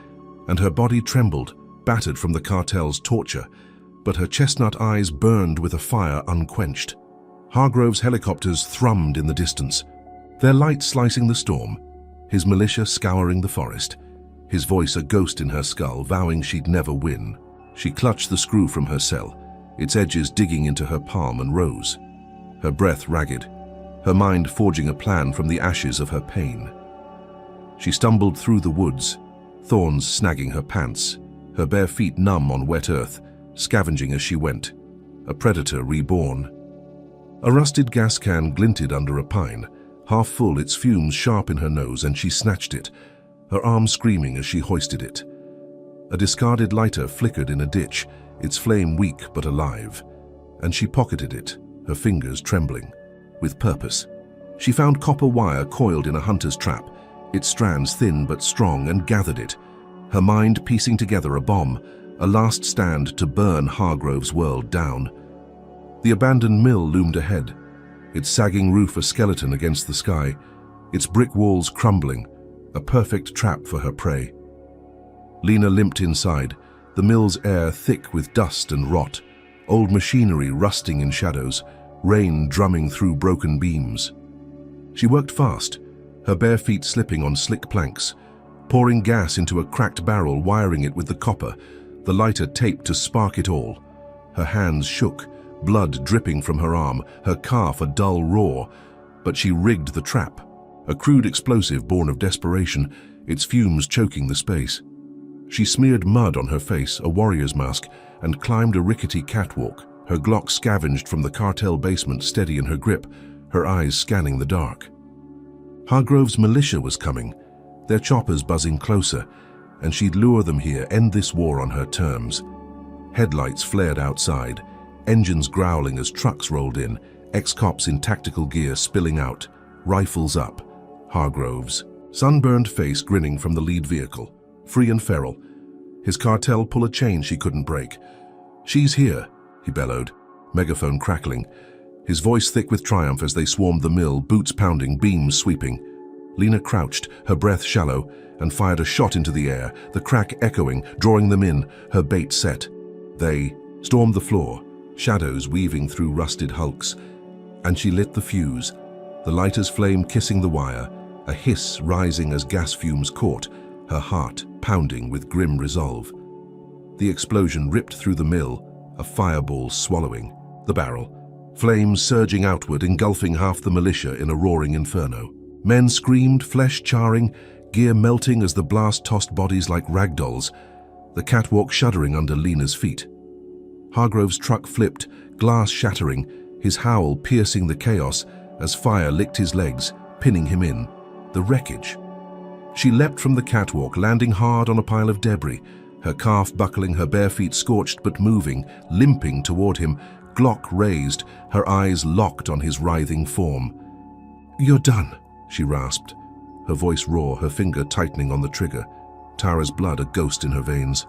and her body trembled, battered from the cartel's torture, but her chestnut eyes burned with a fire unquenched. Hargrove's helicopters thrummed in the distance, their light slicing the storm, his militia scouring the forest, his voice a ghost in her skull, vowing she'd never win. She clutched the screw from her cell, its edges digging into her palm, and rose, her breath ragged, her mind forging a plan from the ashes of her pain. She stumbled through the woods, thorns snagging her pants, her bare feet numb on wet earth, scavenging as she went, a predator reborn. A rusted gas can glinted under a pine, half full, its fumes sharp in her nose, and she snatched it, her arm screaming as she hoisted it. A discarded lighter flickered in a ditch, its flame weak but alive, and she pocketed it, her fingers trembling. With purpose. She found copper wire coiled in a hunter's trap, its strands thin but strong, and gathered it, her mind piecing together a bomb, a last stand to burn Hargrove's world down. The abandoned mill loomed ahead, its sagging roof a skeleton against the sky, its brick walls crumbling, a perfect trap for her prey. Lena limped inside, the mill's air thick with dust and rot, old machinery rusting in shadows, rain drumming through broken beams. She worked fast, her bare feet slipping on slick planks, pouring gas into a cracked barrel, wiring it with the copper, the lighter taped to spark it all. Her hands shook, blood dripping from her arm, her calf a dull roar, but she rigged the trap, a crude explosive born of desperation, its fumes choking the space. She smeared mud on her face, a warrior's mask, and climbed a rickety catwalk, her Glock scavenged from the cartel basement steady in her grip, her eyes scanning the dark. Hargrove's militia was coming, their choppers buzzing closer, and she'd lure them here, end this war on her terms. Headlights flared outside, engines growling as trucks rolled in, ex-cops in tactical gear spilling out, rifles up. Hargrove's sunburned face grinning from the lead vehicle, free and feral, his cartel pull a chain she couldn't break. "She's here," he bellowed, megaphone crackling, his voice thick with triumph as they swarmed the mill, boots pounding, beams sweeping. Lena crouched, her breath shallow, and fired a shot into the air, the crack echoing, drawing them in, her bait set. They stormed the floor, shadows weaving through rusted hulks, and she lit the fuse, the lighter's flame kissing the wire, a hiss rising as gas fumes caught, her heart pounding with grim resolve. The explosion ripped through the mill, a fireball swallowing the barrel, flames surging outward, engulfing half the militia in a roaring inferno. Men screamed, flesh charring, gear melting as the blast tossed bodies like ragdolls, the catwalk shuddering under Lena's feet. Hargrove's truck flipped, glass shattering, his howl piercing the chaos as fire licked his legs, pinning him in. The wreckage. She leapt from the catwalk, landing hard on a pile of debris, her calf buckling, her bare feet scorched but moving, limping toward him, Glock raised, her eyes locked on his writhing form. "You're done," she rasped, her voice raw, her finger tightening on the trigger, Tara's blood a ghost in her veins.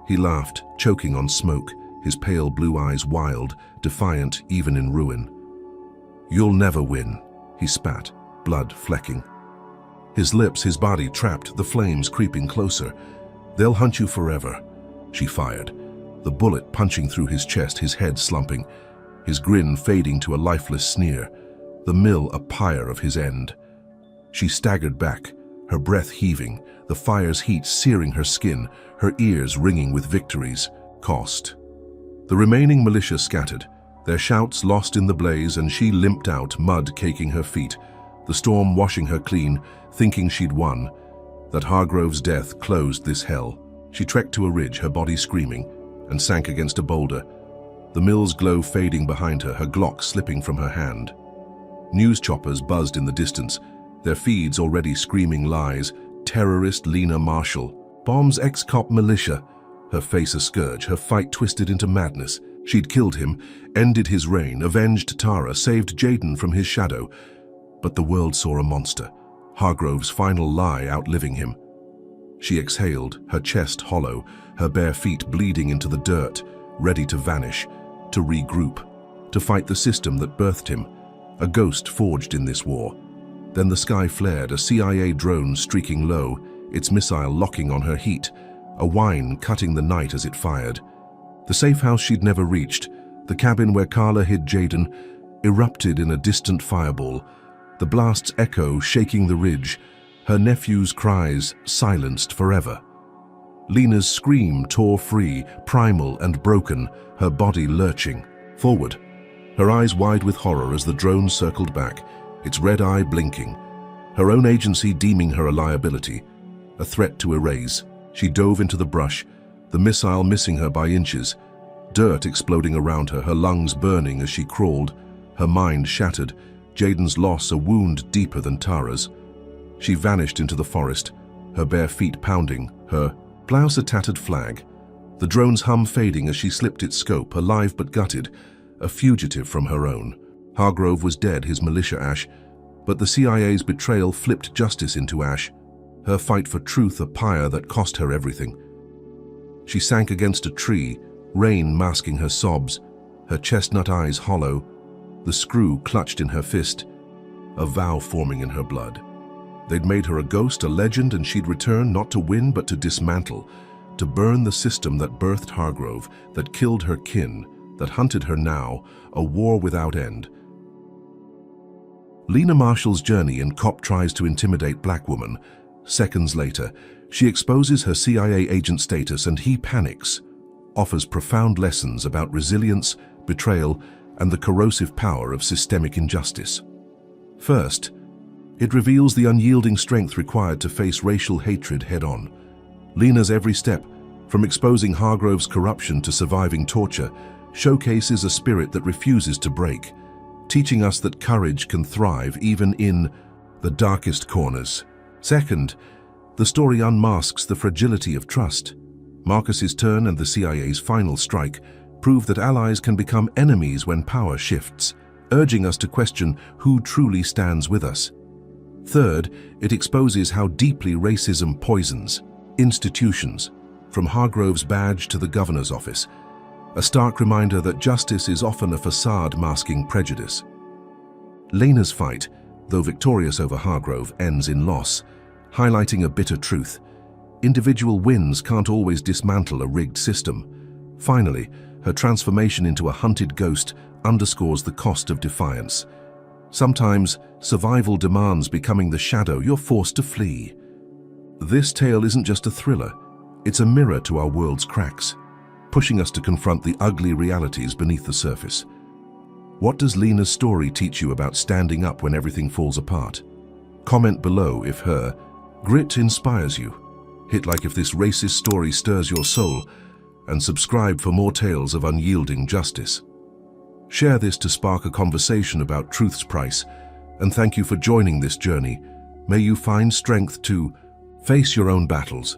He laughed, choking on smoke, his pale blue eyes wild, defiant even in ruin. "You'll never win," he spat, blood flecking. His lips, his body trapped, the flames creeping closer. "They'll hunt you forever," she fired, the bullet punching through his chest, his head slumping, his grin fading to a lifeless sneer, the mill a pyre of his end. She staggered back, her breath heaving, the fire's heat searing her skin, her ears ringing with victory's cost. The remaining militia scattered, their shouts lost in the blaze, and she limped out, mud caking her feet, the storm washing her clean, thinking she'd won, that Hargrove's death closed this hell. She trekked to a ridge, her body screaming, and sank against a boulder, the mill's glow fading behind her, her Glock slipping from her hand. News choppers buzzed in the distance, their feeds already screaming lies. Terrorist Lena Marshall, bombs ex-cop militia, her face a scourge, her fight twisted into madness. She'd killed him, ended his reign, avenged Tara, saved Jaden from his shadow. But the world saw a monster, Hargrove's final lie outliving him. She exhaled, her chest hollow, her bare feet bleeding into the dirt, ready to vanish, to regroup, to fight the system that birthed him, a ghost forged in this war. Then the sky flared, a CIA drone streaking low, its missile locking on her heat, a whine cutting the night as it fired. The safe house she'd never reached, the cabin where Carla hid Jaden, erupted in a distant fireball, the blast's echo shaking the ridge, her nephew's cries silenced forever. Lena's scream tore free, primal and broken, her body lurching forward, her eyes wide with horror as the drone circled back, its red eye blinking, her own agency deeming her a liability, a threat to erase. She dove into the brush, the missile missing her by inches, dirt exploding around her, her lungs burning as she crawled, her mind shattered, Jaden's loss a wound deeper than Tara's. She vanished into the forest, her bare feet pounding, her blouse a tattered flag, the drone's hum fading as she slipped its scope, alive but gutted, a fugitive from her own. Hargrove was dead, his militia ash, but the CIA's betrayal flipped justice into ash, her fight for truth a pyre that cost her everything. She sank against a tree, rain masking her sobs, her chestnut eyes hollow, the screw clutched in her fist, a vow forming in her blood. They'd made her a ghost, a legend, and she'd return not to win but to dismantle, to burn the system that birthed Hargrove, that killed her kin, that hunted her now, a war without end. Lena Marshall's journey in Cop tries to intimidate black woman. Seconds later, she exposes her CIA agent status and he panics, offers profound lessons about resilience, betrayal, and the corrosive power of systemic injustice. First, it reveals the unyielding strength required to face racial hatred head-on. Lena's every step, from exposing Hargrove's corruption to surviving torture, showcases a spirit that refuses to break, teaching us that courage can thrive even in the darkest corners. Second, the story unmasks the fragility of trust. Marcus's turn and the CIA's final strike prove that allies can become enemies when power shifts, urging us to question who truly stands with us. Third, it exposes how deeply racism poisons institutions, from Hargrove's badge to the governor's office, a stark reminder that justice is often a facade masking prejudice. Lena's fight, though victorious over Hargrove, ends in loss, highlighting a bitter truth. Individual wins can't always dismantle a rigged system. Finally, her transformation into a hunted ghost underscores the cost of defiance. Sometimes, survival demands becoming the shadow you're forced to flee. This tale isn't just a thriller, it's a mirror to our world's cracks, pushing us to confront the ugly realities beneath the surface. What does Lena's story teach you about standing up when everything falls apart? Comment below if her grit inspires you. Hit like if this racist story stirs your soul, and subscribe for more tales of unyielding justice. Share this to spark a conversation about truth's price, and thank you for joining this journey. May you find strength to face your own battles